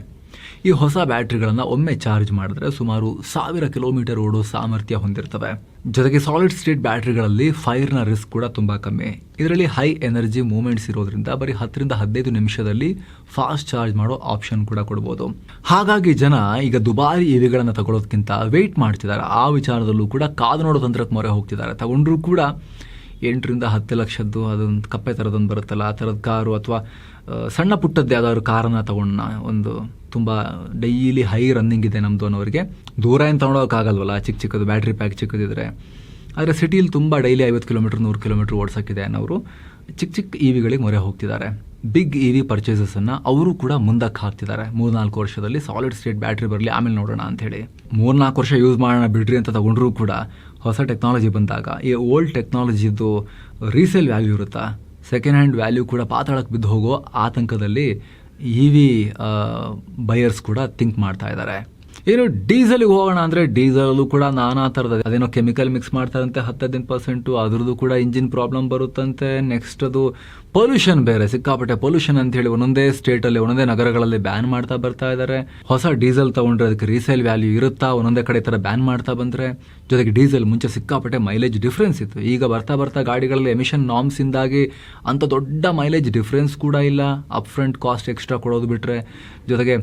ಈ ಹೊಸ ಬ್ಯಾಟ್ರಿಗಳನ್ನು ಒಮ್ಮೆ ಚಾರ್ಜ್ ಮಾಡಿದ್ರೆ ಸುಮಾರು 1000 ಕಿಲೋಮೀಟರ್ ಓಡೋ ಸಾಮರ್ಥ್ಯ ಹೊಂದಿರ್ತವೆ. ಜೊತೆಗೆ ಸಾಲಿಡ್ ಸ್ಟೇಟ್ ಬ್ಯಾಟ್ರಿಗಳಲ್ಲಿ ಫೈರ್ನ ರಿಸ್ಕ್ ಕೂಡ ತುಂಬ ಕಮ್ಮಿ. ಇದರಲ್ಲಿ ಹೈ ಎನರ್ಜಿ ಮೂವ್ಮೆಂಟ್ಸ್ ಇರೋದ್ರಿಂದ ಬರೀ 10-15 ನಿಮಿಷದಲ್ಲಿ ಫಾಸ್ಟ್ ಚಾರ್ಜ್ ಮಾಡೋ ಆಪ್ಷನ್ ಕೂಡ ಕೊಡ್ಬೋದು. ಹಾಗಾಗಿ ಜನ ಈಗ ದುಬಾರಿ ಇವಿಗಳನ್ನು ತಗೊಳ್ಳೋದಕ್ಕಿಂತ ವೆಯ್ಟ್ ಮಾಡ್ತಿದ್ದಾರೆ. ಆ ವಿಚಾರದಲ್ಲೂ ಕೂಡ ಕಾದು ನೋಡೋ ತಂತ್ರಕ್ಕೆ ಮೊರೆ ಹೋಗ್ತಿದ್ದಾರೆ. ತಗೊಂಡ್ರೂ ಕೂಡ 8-10 ಲಕ್ಷದ್ದು ಅದೊಂದು ಕಪ್ಪೆ ಥರದೊಂದು ಬರುತ್ತಲ್ಲ, ಆ ಥರದ ಕಾರು ಅಥವಾ ಸಣ್ಣ ಪುಟ್ಟದ್ದು ಯಾವ್ದಾದ್ರು ಕಾರನ್ನು ತಗೊಂಡ, ಒಂದು ತುಂಬ ಡೈಲಿ ಹೈ ರನ್ನಿಂಗ್ ಇದೆ ನಮ್ಮದು ಅನ್ನೋರಿಗೆ ದೂರ ಏನು ತೊಗೊಳೋಕ್ಕಾಗಲ್ವಲ್ಲ, ಚಿಕ್ಕದು ಬ್ಯಾಟ್ರಿ ಪ್ಯಾಕ್ ಚಿಕ್ಕದಿದ್ರೆ. ಆದರೆ ಸಿಟಿಲಿ ತುಂಬ ಡೈಲಿ 50 ಕಿಲೋಮೀಟರ್ 100 ಕಿಲೋಮೀಟರ್ ಓಡಿಸೋಕ್ಕಿದೆ ಅನ್ನೋರು ಚಿಕ್ಕ ಇವಿಗಳಿಗೆ ಮೊರೆ ಹೋಗ್ತಿದ್ದಾರೆ. ಬಿಗ್ ಇವಿ ಪರ್ಚೇಸಸನ್ನು ಅವರು ಕೂಡ ಮುಂದಕ್ಕೆ ಹಾಕ್ತಿದ್ದಾರೆ. 3-4 ವರ್ಷದಲ್ಲಿ ಸಾಲಿಡ್ ಸ್ಟೇಟ್ ಬ್ಯಾಟ್ರಿ ಬರಲಿ, ಆಮೇಲೆ ನೋಡೋಣ ಅಂಥೇಳಿ. 3-4 ವರ್ಷ ಯೂಸ್ ಮಾಡೋಣ ಬಿಡ್ರಿ ಅಂತ ತಗೊಂಡ್ರೂ ಕೂಡ ಹೊಸ ಟೆಕ್ನಾಲಜಿ ಬಂದಾಗ ಈ ಓಲ್ಡ್ ಟೆಕ್ನಾಲಜಿದು ರೀಸೇಲ್ ವ್ಯಾಲ್ಯೂ ಇರುತ್ತಾ, ಸೆಕೆಂಡ್ ಹ್ಯಾಂಡ್ ವ್ಯಾಲ್ಯೂ ಕೂಡ ಪಾತಾಳಕ್ಕೆ ಬಿದ್ದು ಹೋಗೋ ಆತಂಕದಲ್ಲಿ ಇವಿ ಬಯರ್ಸ್ ಕೂಡ ಥಿಂಕ್ ಮಾಡ್ತಾ ಇದ್ದಾರೆ. ಏನು ಡೀಸೆಲ್ಗೆ ಹೋಗೋಣ ಅಂದರೆ ಡೀಸೆಲಲ್ಲೂ ಕೂಡ ನಾನಾ ಥರದ ಅದೇನೋ ಕೆಮಿಕಲ್ ಮಿಕ್ಸ್ ಮಾಡ್ತಾರಂತೆ 10-15%, ಅದ್ರದ್ದು ಕೂಡ ಇಂಜಿನ್ ಪ್ರಾಬ್ಲಮ್ ಬರುತ್ತಂತೆ. ನೆಕ್ಸ್ಟ್ ಅದು ಪೊಲ್ಯೂಷನ್ ಬೇರೆ, ಸಿಕ್ಕಾಪಟ್ಟೆ ಪೊಲ್ಯೂಷನ್ ಅಂತ ಹೇಳಿ ಒಂದೊಂದೇ ಸ್ಟೇಟಲ್ಲಿ ಒಂದೊಂದೇ ನಗರಗಳಲ್ಲಿ ಬ್ಯಾನ್ ಮಾಡ್ತಾ ಬರ್ತಾ ಇದ್ದಾರೆ. ಹೊಸ ಡೀಸೆಲ್ ತಗೊಂಡ್ರೆ ಅದಕ್ಕೆ ರೀಸೇಲ್ ವ್ಯಾಲ್ಯೂ ಇರುತ್ತಾ, ಒಂದೊಂದೇ ಕಡೆ ಥರ ಬ್ಯಾನ್ ಮಾಡ್ತಾ ಬಂದರೆ. ಜೊತೆಗೆ ಡೀಸೆಲ್ ಮುಂಚೆ ಸಿಕ್ಕಾಪಟ್ಟೆ ಮೈಲೇಜ್ ಡಿಫ್ರೆನ್ಸ್ ಇತ್ತು, ಈಗ ಬರ್ತಾ ಗಾಡಿಗಳಲ್ಲಿ ಎಮಿಷನ್ ನಾರ್ಮ್ಸ್ ಇಂದಾಗಿ ಅಂಥ ದೊಡ್ಡ ಮೈಲೇಜ್ ಡಿಫ್ರೆನ್ಸ್ ಕೂಡ ಇಲ್ಲ. ಅಪ್ ಫ್ರಂಟ್ ಕಾಸ್ಟ್ ಎಕ್ಸ್ಟ್ರಾ ಕೊಡೋದು ಬಿಟ್ಟರೆ, ಜೊತೆಗೆ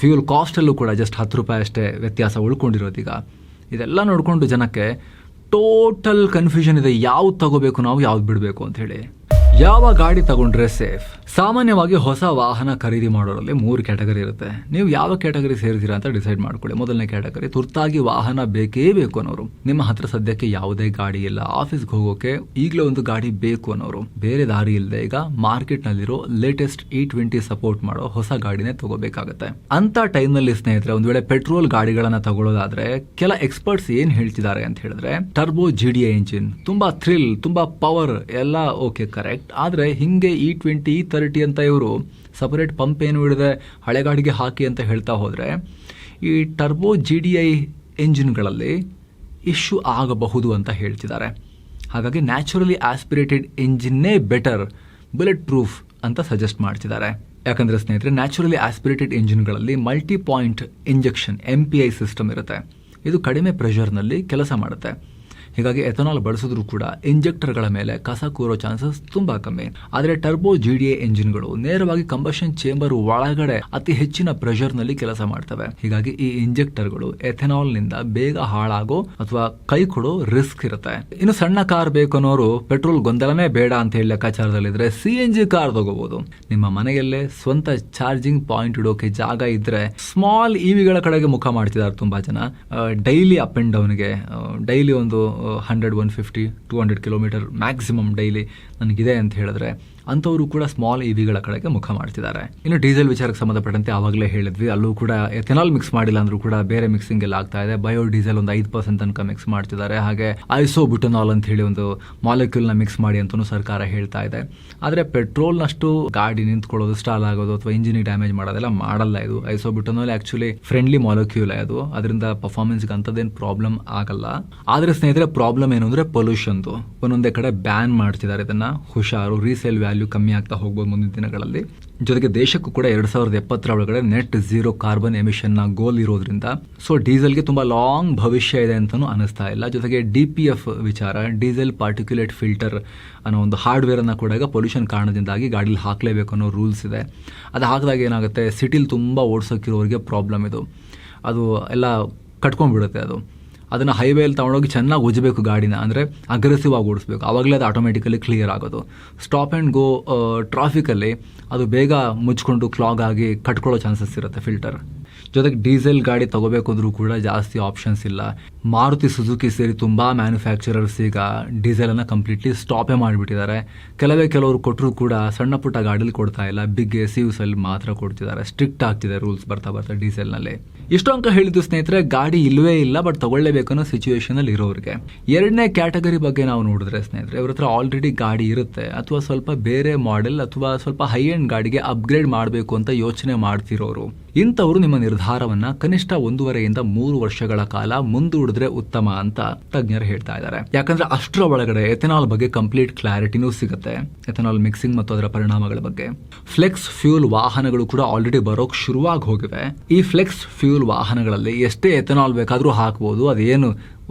ಫ್ಯೂಲ್ ಕಾಸ್ಟಲ್ಲೂ ಕೂಡ ಜಸ್ಟ್ 10 ರೂಪಾಯಿ ಅಷ್ಟೇ ವ್ಯತ್ಯಾಸ ಉಳ್ಕೊಂಡಿರೋದೀಗ. ಇದೆಲ್ಲ ನೋಡಿಕೊಂಡು ಜನಕ್ಕೆ ಟೋಟಲ್ ಕನ್ಫ್ಯೂಷನ್ ಇದೆ, ಯಾವ್ದು ತಗೋಬೇಕು ನಾವು, ಯಾವ್ದು ಬಿಡಬೇಕು ಅಂತ ಹೇಳಿ. ಯಾವ ಗಾಡಿ ತಗೊಂಡ್ರೆ ಸೇಫ್? ಸಾಮಾನ್ಯವಾಗಿ ಹೊಸ ವಾಹನ ಖರೀದಿ ಮಾಡೋರಲ್ಲಿ 3 ಕ್ಯಾಟಗರಿ ಇರುತ್ತೆ. ನೀವು ಯಾವ ಕ್ಯಾಟಗರಿ ಸೇರ್ತೀರಾ ಅಂತ ಡಿಸೈಡ್ ಮಾಡ್ಕೊಳ್ಳಿ. ಮೊದಲನೇ ಕ್ಯಾಟಗರಿ, ತುರ್ತಾಗಿ ವಾಹನ ಬೇಕೇ ಬೇಕು ಅನ್ನೋರು. ನಿಮ್ಮ ಹತ್ರ ಸದ್ಯಕ್ಕೆ ಯಾವುದೇ ಗಾಡಿ ಇಲ್ಲ, ಆಫೀಸ್ಗೆ ಹೋಗೋಕೆ ಈಗಲೇ ಒಂದು ಗಾಡಿ ಬೇಕು ಅನ್ನೋರು. ಬೇರೆ ದಾರಿ ಇಲ್ಲದೆ ಈಗ ಮಾರ್ಕೆಟ್ನಲ್ಲಿರೋ ಲೇಟೆಸ್ಟ್ E20 ಸಪೋರ್ಟ್ ಮಾಡೋ ಹೊಸ ಗಾಡಿನೇ ತಗೋಬೇಕಾಗತ್ತೆ. ಅಂತ ಟೈಮ್ನಲ್ಲಿ ಸ್ನೇಹಿತರೆ, ಒಂದು ವೇಳೆ ಪೆಟ್ರೋಲ್ ಗಾಡಿಗಳನ್ನ ತಗೊಳ್ಳೋದಾದ್ರೆ ಕೆಲ ಎಕ್ಸ್ಪರ್ಟ್ಸ್ ಏನ್ ಹೇಳ್ತಿದ್ದಾರೆ ಅಂತ ಹೇಳಿದ್ರೆ, ಟರ್ಬೋ GDI ಇಂಜಿನ್, ತುಂಬಾ ಥ್ರಿಲ್, ತುಂಬಾ ಪವರ್ ಎಲ್ಲ ಓಕೆ ಕರೆಕ್ಟ್. ಆದರೆ ಹಿಂಗೆ E20 E30 ಅಂತ ಇವರು ಸಪರೇಟ್ ಪಂಪ್ ಏನು ಹಿಡಿದೆ ಹಳೆ ಗಾಡಿಗೆ ಹಾಕಿ ಅಂತ ಹೇಳ್ತಾ ಹೋದರೆ, ಈ ಟರ್ಬೋ GDI ಎಂಜಿನ್ಗಳಲ್ಲಿ ಇಶ್ಯೂ ಆಗಬಹುದು ಅಂತ ಹೇಳ್ತಿದ್ದಾರೆ. ಹಾಗಾಗಿ ನ್ಯಾಚುರಲಿ ಆಸ್ಪಿರೇಟೆಡ್ ಎಂಜಿನ್ನೇ ಬೆಟರ್, ಬುಲೆಟ್ ಪ್ರೂಫ್ ಅಂತ ಸಜೆಸ್ಟ್ ಮಾಡ್ತಿದ್ದಾರೆ. ಯಾಕಂದರೆ ಸ್ನೇಹಿತರೆ, ನ್ಯಾಚುರಲಿ ಆಸ್ಪಿರೇಟೆಡ್ ಎಂಜಿನ್ಗಳಲ್ಲಿ multi point injection MPI system ಇರುತ್ತೆ. ಇದು ಕಡಿಮೆ ಪ್ರೆಷರ್ನಲ್ಲಿ ಕೆಲಸ ಮಾಡುತ್ತೆ. ಹೀಗಾಗಿ ಎಥನಾಲ್ ಬಳಸಿದ್ರೂ ಕೂಡ ಇಂಜೆಕ್ಟರ್ಗಳ ಮೇಲೆ ಕಸ ಕೂರೋ ಚಾನ್ಸಸ್ ತುಂಬಾ ಕಮ್ಮಿ. ಆದರೆ ಟರ್ಬೋ GDI ಎಂಜಿನ್ಗಳು ನೇರವಾಗಿ ಕಂಬಷನ್ ಚೇಂಬರ್ ಒಳಗಡೆ ಅತಿ ಹೆಚ್ಚಿನ ಪ್ರೆಷರ್ನಲ್ಲಿ ಕೆಲಸ ಮಾಡ್ತವೆ. ಹೀಗಾಗಿ ಈ ಇಂಜೆಕ್ಟರ್ಗಳು ಎಥೆನಾಲ್ನಿಂದ ಬೇಗ ಹಾಳಾಗೋ ಅಥವಾ ಕೈ ಕೊಡೋ ರಿಸ್ಕ್ ಇರುತ್ತೆ. ಇನ್ನು ಸಣ್ಣ ಕಾರ್ ಬೇಕು ಅನ್ನೋರು ಪೆಟ್ರೋಲ್ ಗೊಂದಲನೇ ಬೇಡ ಅಂತ ಹೇಳಿ ಲೆಕ್ಕಾಚಾರದಲ್ಲಿದ್ರೆ CNG ಕಾರ್ ತಗೋಬಹುದು. ನಿಮ್ಮ ಮನೆಯಲ್ಲೇ ಸ್ವಂತ ಚಾರ್ಜಿಂಗ್ ಪಾಯಿಂಟ್ ಇಡೋಕೆ ಜಾಗ ಇದ್ರೆ ಸ್ಮಾಲ್ ಇವಿಗಳ ಕಡೆಗೆ ಮುಖ ಮಾಡ್ತಿದ್ದಾರೆ ತುಂಬಾ ಜನ. ಡೈಲಿ ಅಪ್ ಅಂಡ್ ಡೌನ್ಗೆ, ಡೈಲಿ ಒಂದು 100, 150, 200 ಕಿಲೋಮೀಟರ್ ಮ್ಯಾಕ್ಸಿಮಮ್ ಡೈಲಿ ನನಗಿದೆ ಅಂತ ಹೇಳಿದ್ರೆ ಅಂಥವರು ಕೂಡ ಸ್ಮಾಲ್ EVಗಳ ಕಡೆಗೆ ಮುಖ ಮಾಡ್ತಿದ್ದಾರೆ. ಇನ್ನು ಡೀಸೆಲ್ ವಿಚಾರಕ್ಕೆ ಸಂಬಂಧಪಟ್ಟಂತೆ ಆವಾಗಲೇ ಹೇಳಿದ್ವಿ, ಅಲ್ಲೂ ಕೂಡ ಎಥೆನಾಲ್ ಮಿಕ್ಸ್ ಮಾಡಿಲ್ಲ ಅಂದ್ರೂ ಕೂಡ ಬೇರೆ ಮಿಕ್ಸಿಂಗ್ ಎಲ್ಲ ಆಗ್ತಾ ಇದೆ. ಬಯೋ ಡೀಸೆಲ್ ಒಂದು 5% ತನಕ ಮಿಕ್ಸ್ ಮಾಡ್ತಿದ್ದಾರೆ. ಹಾಗೆ ಐಸೋಬ್ಯುಟನಾಲ್ ಅಂತ ಹೇಳಿ ಒಂದು ಮಾಲಿಕ್ಯೂಲ್ನ ಮಿಕ್ಸ್ ಮಾಡಿ ಅಂತಲೂ ಸರ್ಕಾರ ಹೇಳ್ತಾ ಇದೆ. ಆದರೆ ಪೆಟ್ರೋಲ್ನಷ್ಟು ಗಾಡಿ ನಿಂತ್ಕೊಳ್ಳೋದು, ಸ್ಟಾಲ್ ಆಗೋದು ಅಥವಾ ಇಂಜಿನಿಗೆ ಡ್ಯಾಮೇಜ್ ಮಾಡೋದೆಲ್ಲ ಮಾಡಲ್ಲ ಇದು. ಐಸೋಬ್ಯುಟನಾಲ್ ಆಕ್ಚುಲಿ ಫ್ರೆಂಡ್ಲಿ ಮಾಲಿಕ್ಯೂಲ್ ಅದು, ಅದರಿಂದ ಪರ್ಫಾರ್ಮೆನ್ಸ್ಗೆ ಅಂಥದ್ದೇನು ಪ್ರಾಬ್ಲಮ್ ಆಗಲ್ಲ. ಆದರೆ ಸ್ನೇಹಿತರೆ ಪ್ರಾಬ್ಲಮ್ ಏನು ಅಂದರೆ ಪೊಲ್ಯೂಷನ್ದು. ಒಂದೊಂದೇ ಕಡೆ ಬ್ಯಾನ್ ಮಾಡ್ತಿದ್ದಾರೆ ಇದನ್ನ, ಹುಷಾರು. ರೀಸೇಲ್ ವ್ಯಾಲ್ಯೂ ಕಮ್ಮಿ ಆಗ್ತಾ ಹೋಗ್ಬೋದು ಮುಂದಿನ ದಿನಗಳಲ್ಲಿ. ಜೊತೆಗೆ ದೇಶಕ್ಕೂ ಕೂಡ 2070 ಒಳಗಡೆ ನೆಟ್ ಝೀರೋ ಕಾರ್ಬನ್ ಎಮಿಷನ್ ನ ಗೋಲ್ ಇರೋದ್ರಿಂದ ಸೊ ಡೀಸೆಲ್ಗೆ ತುಂಬಾ ಲಾಂಗ್ ಭವಿಷ್ಯ ಇದೆ ಅಂತಾನೂ ಅನಿಸ್ತಾ ಇಲ್ಲ. ಜೊತೆಗೆ DPF ವಿಚಾರ, ಡೀಸೆಲ್ ಪಾರ್ಟಿಕ್ಯುಲೇಟ್ ಫಿಲ್ಟರ್ ಅನ್ನೋ ಒಂದು ಹಾರ್ಡ್ವೇರ್ ಅನ್ನ ಕೂಡ ಈಗ ಪೊಲ್ಯೂಷನ್ ಕಾರಣದಿಂದಾಗಿ ಗಾಡಿಲಿ ಹಾಕಲೇಬೇಕು ಅನ್ನೋ ರೂಲ್ಸ್ ಇದೆ. ಅದು ಹಾಕಿದಾಗ ಏನಾಗುತ್ತೆ, ಸಿಟಿಲಿ ತುಂಬಾ ಓಡಿಸೋಕಿರೋರಿಗೆ ಪ್ರಾಬ್ಲಮ್ ಇದು. ಅದು ಎಲ್ಲ ಕಟ್ಕೊಂಡ್ಬಿಡುತ್ತೆ. ಅದನ್ನು ಹೈವೇಲಿ ತೊಗೊಂಡೋಗಿ ಚೆನ್ನಾಗಿ ಉಜ್ಜಬೇಕು ಗಾಡಿನ, ಅಂದರೆ ಅಗ್ರೆಸಿವ್ ಆಗಿ ಓಡಿಸ್ಬೇಕು. ಆವಾಗಲೇ ಅದು ಆಟೋಮೆಟಿಕಲಿ ಕ್ಲಿಯರ್ ಆಗೋದು. ಸ್ಟಾಪ್ ಆ್ಯಂಡ್ ಗೋ ಟ್ರಾಫಿಕಲ್ಲಿ ಅದು ಬೇಗ ಮುಚ್ಕೊಂಡು ಕ್ಲಾಗ್ ಆಗಿ ಕಟ್ಕೊಳ್ಳೋ ಚಾನ್ಸಸ್ ಇರುತ್ತೆ ಫಿಲ್ಟರ್. ಜೊತೆಗೆ ಡೀಸೆಲ್ ಗಾಡಿ ತಗೋಬೇಕು ಅಂದ್ರೂ ಕೂಡ ಜಾಸ್ತಿ ಆಪ್ಷನ್ಸ್ ಇಲ್ಲ. ಮಾರುತಿ ಸುಜುಕಿ ಸೇರಿ ತುಂಬ ಮ್ಯಾನುಫ್ಯಾಕ್ಚರರ್ಸ್ ಈಗ ಡೀಸೆಲನ್ನು ಕಂಪ್ಲೀಟ್ಲಿ ಸ್ಟಾಪೇ ಮಾಡಿಬಿಟ್ಟಿದ್ದಾರೆ. ಕೆಲವರು ಕೊಟ್ಟರು ಕೂಡ ಸಣ್ಣ ಪುಟ್ಟ ಗಾಡೀಲಿ ಕೊಡ್ತಾ ಇಲ್ಲ, ಬಿಗ್ SUVsಲ್ಲಿ ಮಾತ್ರ ಕೊಡ್ತಿದ್ದಾರೆ. ಸ್ಟ್ರಿಕ್ಟ್ ಆಗ್ತಿದೆ ರೂಲ್ಸ್ ಬರ್ತಾ ಡೀಸೆಲ್ನಲ್ಲಿ. ಇಷ್ಟು ಅಂಕ ಹೇಳಿದ್ದು ಸ್ನೇಹಿತರೆ, ಗಾಡಿ ಇಲ್ಲವೇ ಇಲ್ಲ ಬಟ್ ತಗೊಳ್ಳೇಬೇಕು ಅನ್ನೋ ಸಿಚುವೇಶನಲ್ಲಿ ಇರೋರಿಗೆ. ಎರಡನೇ ಕ್ಯಾಟಗರಿ ಬಗ್ಗೆ ನಾವು ನೋಡಿದ್ರೆ ಸ್ನೇಹಿತರೆ, ಇವ್ರ ಹತ್ರ ಆಲ್ರೆಡಿ ಗಾಡಿ ಇರುತ್ತೆ ಅಥವಾ ಸ್ವಲ್ಪ ಬೇರೆ ಮಾಡೆಲ್ ಅಥವಾ ಸ್ವಲ್ಪ ಹೈ ಎಂಡ್ ಗಾಡಿಗೆ ಅಪ್ಗ್ರೇಡ್ ಮಾಡಬೇಕು ಅಂತ ಯೋಚನೆ ಮಾಡ್ತಿರೋರು. ಇಂಥವರು ನಿಮ್ಮ ನಿರ್ಧಾರವನ್ನ ಕನಿಷ್ಠ 1.5 ಇಂದ 3 ವರ್ಷಗಳ ಕಾಲ ಮುಂದೂಡಿದ್ರೆ ಉತ್ತಮ ಅಂತ ತಜ್ಞರು ಹೇಳ್ತಾ ಇದ್ದಾರೆ. ಯಾಕಂದ್ರೆ ಅಷ್ಟರ ಒಳಗಡೆ ಎಥೆನಾಲ್ ಬಗ್ಗೆ ಕಂಪ್ಲೀಟ್ ಕ್ಲಾರಿಟಿನೂ ಸಿಗುತ್ತೆ, ಎಥೆನಾಲ್ ಮಿಕ್ಸಿಂಗ್ ಮತ್ತು ಅದರ ಪರಿಣಾಮಗಳ ಬಗ್ಗೆ. ಫ್ಲೆಕ್ಸ್ ಫ್ಯೂಲ್ ವಾಹನಗಳು ಕೂಡ ಆಲ್ರೆಡಿ ಬರೋಕ್ ಶುರುವಾಗಿ ಹೋಗಿವೆ. ಈ ಫ್ಲೆಕ್ಸ್ ಫ್ಯೂಲ್ ವಾಹನಗಳಲ್ಲಿ ಎಷ್ಟೇ ಎಥೆನಾಲ್ ಬೇಕಾದ್ರೂ ಹಾಕಬಹುದು, ಅದೇನು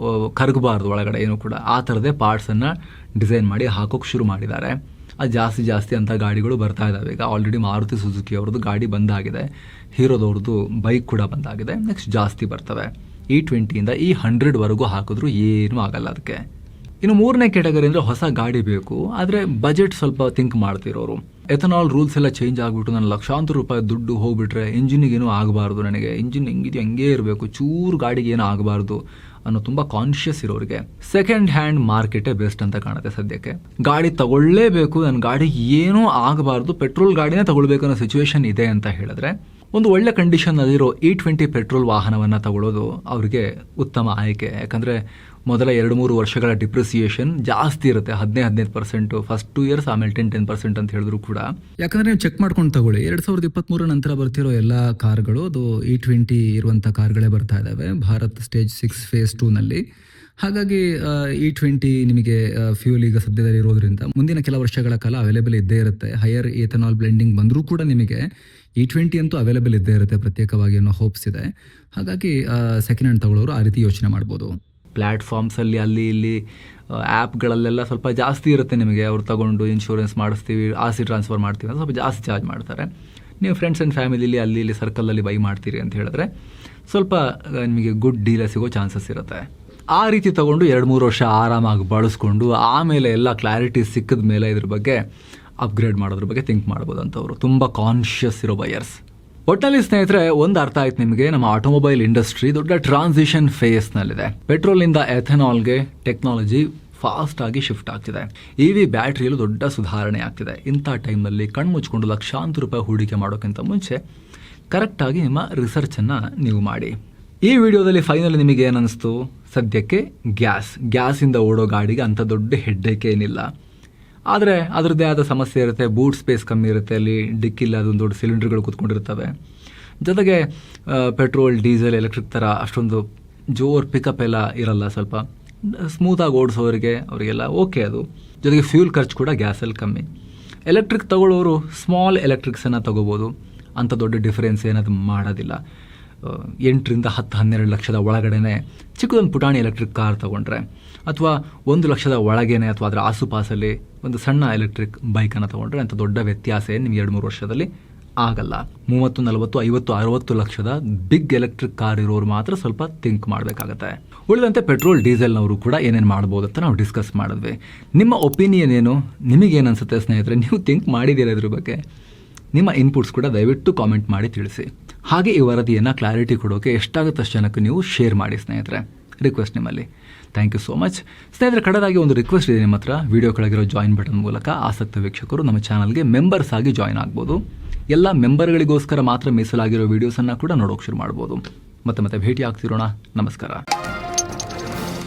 ಕರಗಬಾರ್ದು ಒಳಗಡೆ ಏನು ಕೂಡ. ಆ ಥರದೇ ಪಾರ್ಟ್ಸ್ ಅನ್ನ ಡಿಸೈನ್ ಮಾಡಿ ಹಾಕೋಕ್ ಶುರು ಮಾಡಿದ್ದಾರೆ. ಅದು ಜಾಸ್ತಿ ಅಂತ ಗಾಡಿಗಳು ಬರ್ತಾ ಇದಾವೆ ಈಗ. ಆಲ್ರೆಡಿ ಮಾರುತಿ ಸುಜುಕಿ ಅವ್ರದ್ದು ಗಾಡಿ ಬಂದಾಗಿದೆ, ಹೀರೋದವ್ರದ್ದು ಬೈಕ್ ಕೂಡ ಬಂದಾಗಿದೆ, ನೆಕ್ಸ್ಟ್ ಜಾಸ್ತಿ ಬರ್ತವೆ. E20 ಇಂದ E100 ಹಾಕಿದ್ರು ಏನೂ ಆಗಲ್ಲ ಅದಕ್ಕೆ. ಇನ್ನು ಮೂರನೇ ಕ್ಯಾಟಗರಿ ಅಂದರೆ ಹೊಸ ಗಾಡಿ ಬೇಕು, ಆದರೆ ಬಜೆಟ್ ಸ್ವಲ್ಪ ಥಿಂಕ್ ಮಾಡ್ತಿರೋರು. ಎಥನಾಲ್ ರೂಲ್ಸ್ ಎಲ್ಲ ಚೇಂಜ್ ಆಗಿಬಿಟ್ಟು ನನ್ನ ಲಕ್ಷಾಂತರ ರೂಪಾಯಿ ದುಡ್ಡು ಹೋಗ್ಬಿಟ್ರೆ ಇಂಜಿನಿಗೇನು ಆಗಬಾರ್ದು, ನನಗೆ ಇಂಜಿನ್ ಹೆಂಗಿದೆಯೋ ಹಂಗೇ ಇರಬೇಕು, ಚೂರು ಗಾಡಿಗೆ ಏನೂ ಆಗಬಾರ್ದು ಅನ್ನೋ ತುಂಬ ಕಾನ್ಷಿಯಸ್ ಇರೋರಿಗೆ ಸೆಕೆಂಡ್ ಹ್ಯಾಂಡ್ ಮಾರ್ಕೆಟೇ ಬೆಸ್ಟ್ ಅಂತ ಕಾಣುತ್ತೆ ಸದ್ಯಕ್ಕೆ. ಗಾಡಿ ತಗೊಳ್ಳೇಬೇಕು, ನನ್ನ ಗಾಡಿ ಏನೂ ಆಗಬಾರ್ದು, ಪೆಟ್ರೋಲ್ ಗಾಡಿನೇ ತಗೊಳ್ಬೇಕು ಅನ್ನೋ ಸಿಚುವೇಶನ್ ಇದೆ ಅಂತ ಹೇಳಿದ್ರೆ ಒಂದು ಒಳ್ಳೆ ಕಂಡೀಷನ್ ಅಲ್ಲಿರೋ E20 ಪೆಟ್ರೋಲ್ ವಾಹನವನ್ನು ತಗೊಳ್ಳೋದು ಅವರಿಗೆ ಉತ್ತಮ ಆಯ್ಕೆ. ಯಾಕಂದರೆ ಮೊದಲ 2-3 ವರ್ಷಗಳ ಡಿಪ್ರಿಸಿಯೇಷನ್ ಜಾಸ್ತಿ ಇರುತ್ತೆ, 15% ಫಸ್ಟ್ 2 ಇಯರ್ಸ್, ಆಮೇಲೆ 10% ಅಂತ ಹೇಳಿದ್ರು ಕೂಡ. ಯಾಕಂದರೆ ನೀವು ಚೆಕ್ ಮಾಡ್ಕೊಂಡು ತಗೊಳ್ಳಿ, 2023 ನಂತರ ಬರ್ತಿರೋ ಎಲ್ಲ ಕಾರ್ಗಳು ಅದು E20 ಇರುವಂಥ ಕಾರ್ಗಳೇ ಬರ್ತಾ ಇದ್ದಾವೆ ಭಾರತ್ ಸ್ಟೇಜ್ 6 ಫೇಸ್ 2ನಲ್ಲಿ. ಹಾಗಾಗಿ E20 ನಿಮಗೆ ಫ್ಯೂಲ್ ಈಗ ಸದ್ಯದಲ್ಲಿ ಇರೋದ್ರಿಂದ ಮುಂದಿನ ಕೆಲ ವರ್ಷಗಳ ಕಾಲ ಅವೈಲೇಬಲ್ ಇದ್ದೇ ಇರುತ್ತೆ. ಹೈಯರ್ ಎಥನಾಲ್ ಬ್ಲೆಂಡಿಂಗ್ ಬಂದರೂ ಕೂಡ ನಿಮಗೆ E20 ಅಂತೂ ಅವೈಲೇಬಲ್ ಇದ್ದೇ ಇರುತ್ತೆ ಪ್ರತ್ಯೇಕವಾಗಿ ಅನ್ನೋ ಹೋಪ್ಸ್ ಇದೆ. ಹಾಗಾಗಿ ಸೆಕೆಂಡ್ ಹ್ಯಾಂಡ್ ತಗೊಳ್ಳೋರು ಆ ರೀತಿ ಯೋಚನೆ ಮಾಡ್ಬೋದು. ಪ್ಲ್ಯಾಟ್ಫಾರ್ಮ್ಸಲ್ಲಿ ಅಲ್ಲಿ ಇಲ್ಲಿ ಆ್ಯಪ್ಗಳಲ್ಲೆಲ್ಲ ಸ್ವಲ್ಪ ಜಾಸ್ತಿ ಇರುತ್ತೆ ನಿಮಗೆ. ಅವ್ರು ತಗೊಂಡು ಇನ್ಶೂರೆನ್ಸ್ ಮಾಡಿಸ್ತೀವಿ, ಆಸ್ತಿ ಟ್ರಾನ್ಸ್ಫರ್ ಮಾಡ್ತೀವಿ ಅಂತ ಸ್ವಲ್ಪ ಜಾಸ್ತಿ ಚಾರ್ಜ್ ಮಾಡ್ತಾರೆ. ನೀವು ಫ್ರೆಂಡ್ಸ್ ಆ್ಯಂಡ್ ಫ್ಯಾಮಿಲಿಲಿ ಅಲ್ಲಿ ಇಲ್ಲಿ ಸರ್ಕಲಲ್ಲಿ ಬೈ ಮಾಡ್ತೀರಿ ಅಂತ ಹೇಳಿದ್ರೆ ಸ್ವಲ್ಪ ನಿಮಗೆ ಗುಡ್ ಡೀಲ್ ಸಿಗೋ ಚಾನ್ಸಸ್ ಇರುತ್ತೆ. ಆ ರೀತಿ ತಗೊಂಡು 2-3 ವರ್ಷ ಆರಾಮಾಗಿ ಬಳಸ್ಕೊಂಡು ಆಮೇಲೆ ಎಲ್ಲ ಕ್ಲಾರಿಟಿ ಸಿಕ್ಕಿದ ಮೇಲೆ ಇದ್ರ ಬಗ್ಗೆ ಅಪ್ಗ್ರೇಡ್ ಮಾಡೋದ್ರ ಬಗ್ಗೆ ಥಿಂಕ್ ಮಾಡ್ಬೋದು ಅಂತವರು ತುಂಬ ಕಾನ್ಷಿಯಸ್ ಇರೋ ಬಯರ್ಸ್. ಒಟ್ಟಿನಲ್ಲಿ ಸ್ನೇಹಿತರೆ ಒಂದು ಅರ್ಥ ಆಯ್ತು ನಿಮಗೆ, ನಮ್ಮ ಆಟೋಮೊಬೈಲ್ ಇಂಡಸ್ಟ್ರಿ ದೊಡ್ಡ ಟ್ರಾನ್ಸಿಷನ್ ಫೇಸ್ನಲ್ಲಿದೆ. ಪೆಟ್ರೋಲಿಂದ ಎಥೆನಾಲ್ಗೆ ಟೆಕ್ನಾಲಜಿ ಫಾಸ್ಟ್ ಆಗಿ ಶಿಫ್ಟ್ ಆಗ್ತಿದೆ. EV ಬ್ಯಾಟ್ರಿಯಲ್ಲೂ ದೊಡ್ಡ ಸುಧಾರಣೆ ಆಗ್ತಿದೆ. ಇಂಥ ಟೈಮ್ನಲ್ಲಿ ಕಣ್ಮುಚ್ಕೊಂಡು ಲಕ್ಷಾಂತರ ರೂಪಾಯಿ ಹೂಡಿಕೆ ಮಾಡೋಕ್ಕಿಂತ ಮುಂಚೆ ಕರೆಕ್ಟಾಗಿ ನಿಮ್ಮ ರಿಸರ್ಚನ್ನು ನೀವು ಮಾಡಿ. ಈ ವಿಡಿಯೋದಲ್ಲಿ ಫೈನಲ್ ನಿಮಗೆ ಏನನ್ನಿಸ್ತು? ಸದ್ಯಕ್ಕೆ ಗ್ಯಾಸಿಂದ ಓಡೋ ಗಾಡಿಗೆ ಅಂಥ ದೊಡ್ಡ ಹೆಡ್ಡೇಕ್ ಏನಿಲ್ಲ, ಆದರೆ ಅದರದ್ದೇ ಆದ ಸಮಸ್ಯೆ ಇರುತ್ತೆ. ಬೂಟ್ ಸ್ಪೇಸ್ ಕಮ್ಮಿ ಇರುತ್ತೆ, ಅಲ್ಲಿ ಡಿಕ್ಕಿಲ್ಲ, ಅದೊಂದು ದೊಡ್ಡ ಸಿಲಿಂಡರ್ಗಳು ಕೂತ್ಕೊಂಡಿರ್ತವೆ. ಜೊತೆಗೆ ಪೆಟ್ರೋಲ್, ಡೀಸೆಲ್, ಎಲೆಕ್ಟ್ರಿಕ್ ಥರ ಅಷ್ಟೊಂದು ಜೋರ್ ಪಿಕಪ್ ಎಲ್ಲ ಇರಲ್ಲ. ಸ್ವಲ್ಪ ಸ್ಮೂತಾಗಿ ಓಡಿಸೋರಿಗೆ ಅವರಿಗೆಲ್ಲ ಓಕೆ ಅದು. ಜೊತೆಗೆ ಫ್ಯೂಲ್ ಖರ್ಚು ಕೂಡ ಗ್ಯಾಸಲ್ಲಿ ಕಮ್ಮಿ. ಎಲೆಕ್ಟ್ರಿಕ್ ತಗೊಳ್ಳೋರು ಸ್ಮಾಲ್ ಎಲೆಕ್ಟ್ರಿಕ್ಸನ್ನು ತಗೋಬೋದು, ಅಂಥ ದೊಡ್ಡ ಡಿಫ್ರೆನ್ಸ್ ಏನದು ಮಾಡೋದಿಲ್ಲ. 8 ರಿಂದ 10-12 ಲಕ್ಷದ ಒಳಗಡೆನೆ ಚಿಕ್ಕದೊಂದು ಪುಟಾಣಿ ಎಲೆಕ್ಟ್ರಿಕ್ ಕಾರ್ ತಗೊಂಡ್ರೆ, ಅಥವಾ 1 ಲಕ್ಷದ ಒಳಗೇನೆ ಅಥವಾ ಅದರ ಆಸುಪಾಸಲ್ಲಿ ಒಂದು ಸಣ್ಣ ಎಲೆಕ್ಟ್ರಿಕ್ ಬೈಕನ್ನು ತಗೊಂಡ್ರೆ ಅಂಥ ದೊಡ್ಡ ವ್ಯತ್ಯಾಸ ಏನು ನಿಮ್ಗೆ 2-3 ವರ್ಷದಲ್ಲಿ ಆಗಲ್ಲ. 30, 40, 50, 60 ಲಕ್ಷದ ಬಿಗ್ ಎಲೆಕ್ಟ್ರಿಕ್ ಕಾರ್ ಇರೋರು ಮಾತ್ರ ಸ್ವಲ್ಪ ಥಿಂಕ್ ಮಾಡಬೇಕಾಗತ್ತೆ. ಉಳಿದಂತೆ ಪೆಟ್ರೋಲ್ ಡೀಸೆಲ್ನವರು ಕೂಡ ಏನೇನು ಮಾಡ್ಬೋದು ಅಂತ ನಾವು ಡಿಸ್ಕಸ್ ಮಾಡಿದ್ವಿ. ನಿಮ್ಮ ಒಪಿನಿಯನ್ ಏನು? ನಿಮಗೇನು ಅನಿಸುತ್ತೆ ಸ್ನೇಹಿತರೆ? ನೀವು ಥಿಂಕ್ ಮಾಡಿದ್ದೀರಾ ಇದ್ರ ಬಗ್ಗೆ? ನಿಮ್ಮ ಇನ್ಪುಟ್ಸ್ ಕೂಡ ದಯವಿಟ್ಟು ಕಾಮೆಂಟ್ ಮಾಡಿ ತಿಳಿಸಿ. ಹಾಗೆ ಈ ವರದಿಯನ್ನು ಕ್ಲಾರಿಟಿ ಕೊಡೋಕೆ ಎಷ್ಟಾಗುತ್ತೆ ಅಷ್ಟು ಜನಕ್ಕೆ ನೀವು ಶೇರ್ ಮಾಡಿ ಸ್ನೇಹಿತರೆ. ರಿಕ್ವೆಸ್ಟ್ ನಿಮ್ಮಲ್ಲಿ. Thank you so much. ಸ್ನೇಹಿತರೆ, ಕಡೆದಾಗಿ ಒಂದು ರಿಕ್ವೆಸ್ಟ್ ಇದೆ ನಿಮ್ಮ ಹತ್ರ. ವಿಡಿಯೋ ಕೆಳಗಿರೋ ಜಾಯಿನ್ ಬಟನ್ ಮೂಲಕ ಆಸಕ್ತ ವೀಕ್ಷಕರು ನಮ್ಮ ಚಾನಲ್ಗೆ ಮೆಂಬರ್ಸ್ ಆಗಿ ಜಾಯಿನ್ ಆಗ್ಬೋದು. ಎಲ್ಲ ಮೆಂಬರ್ಗಳಿಗೋಸ್ಕರ ಮಾತ್ರ ಮೀಸಲಾಗಿರೋ ವೀಡಿಯೋಸನ್ನು ಕೂಡ ನೋಡೋಕೆ ಶುರು ಮಾಡ್ಬೋದು. ಮತ್ತೆ ಭೇಟಿ ಆಗ್ತಿರೋಣ. ನಮಸ್ಕಾರ.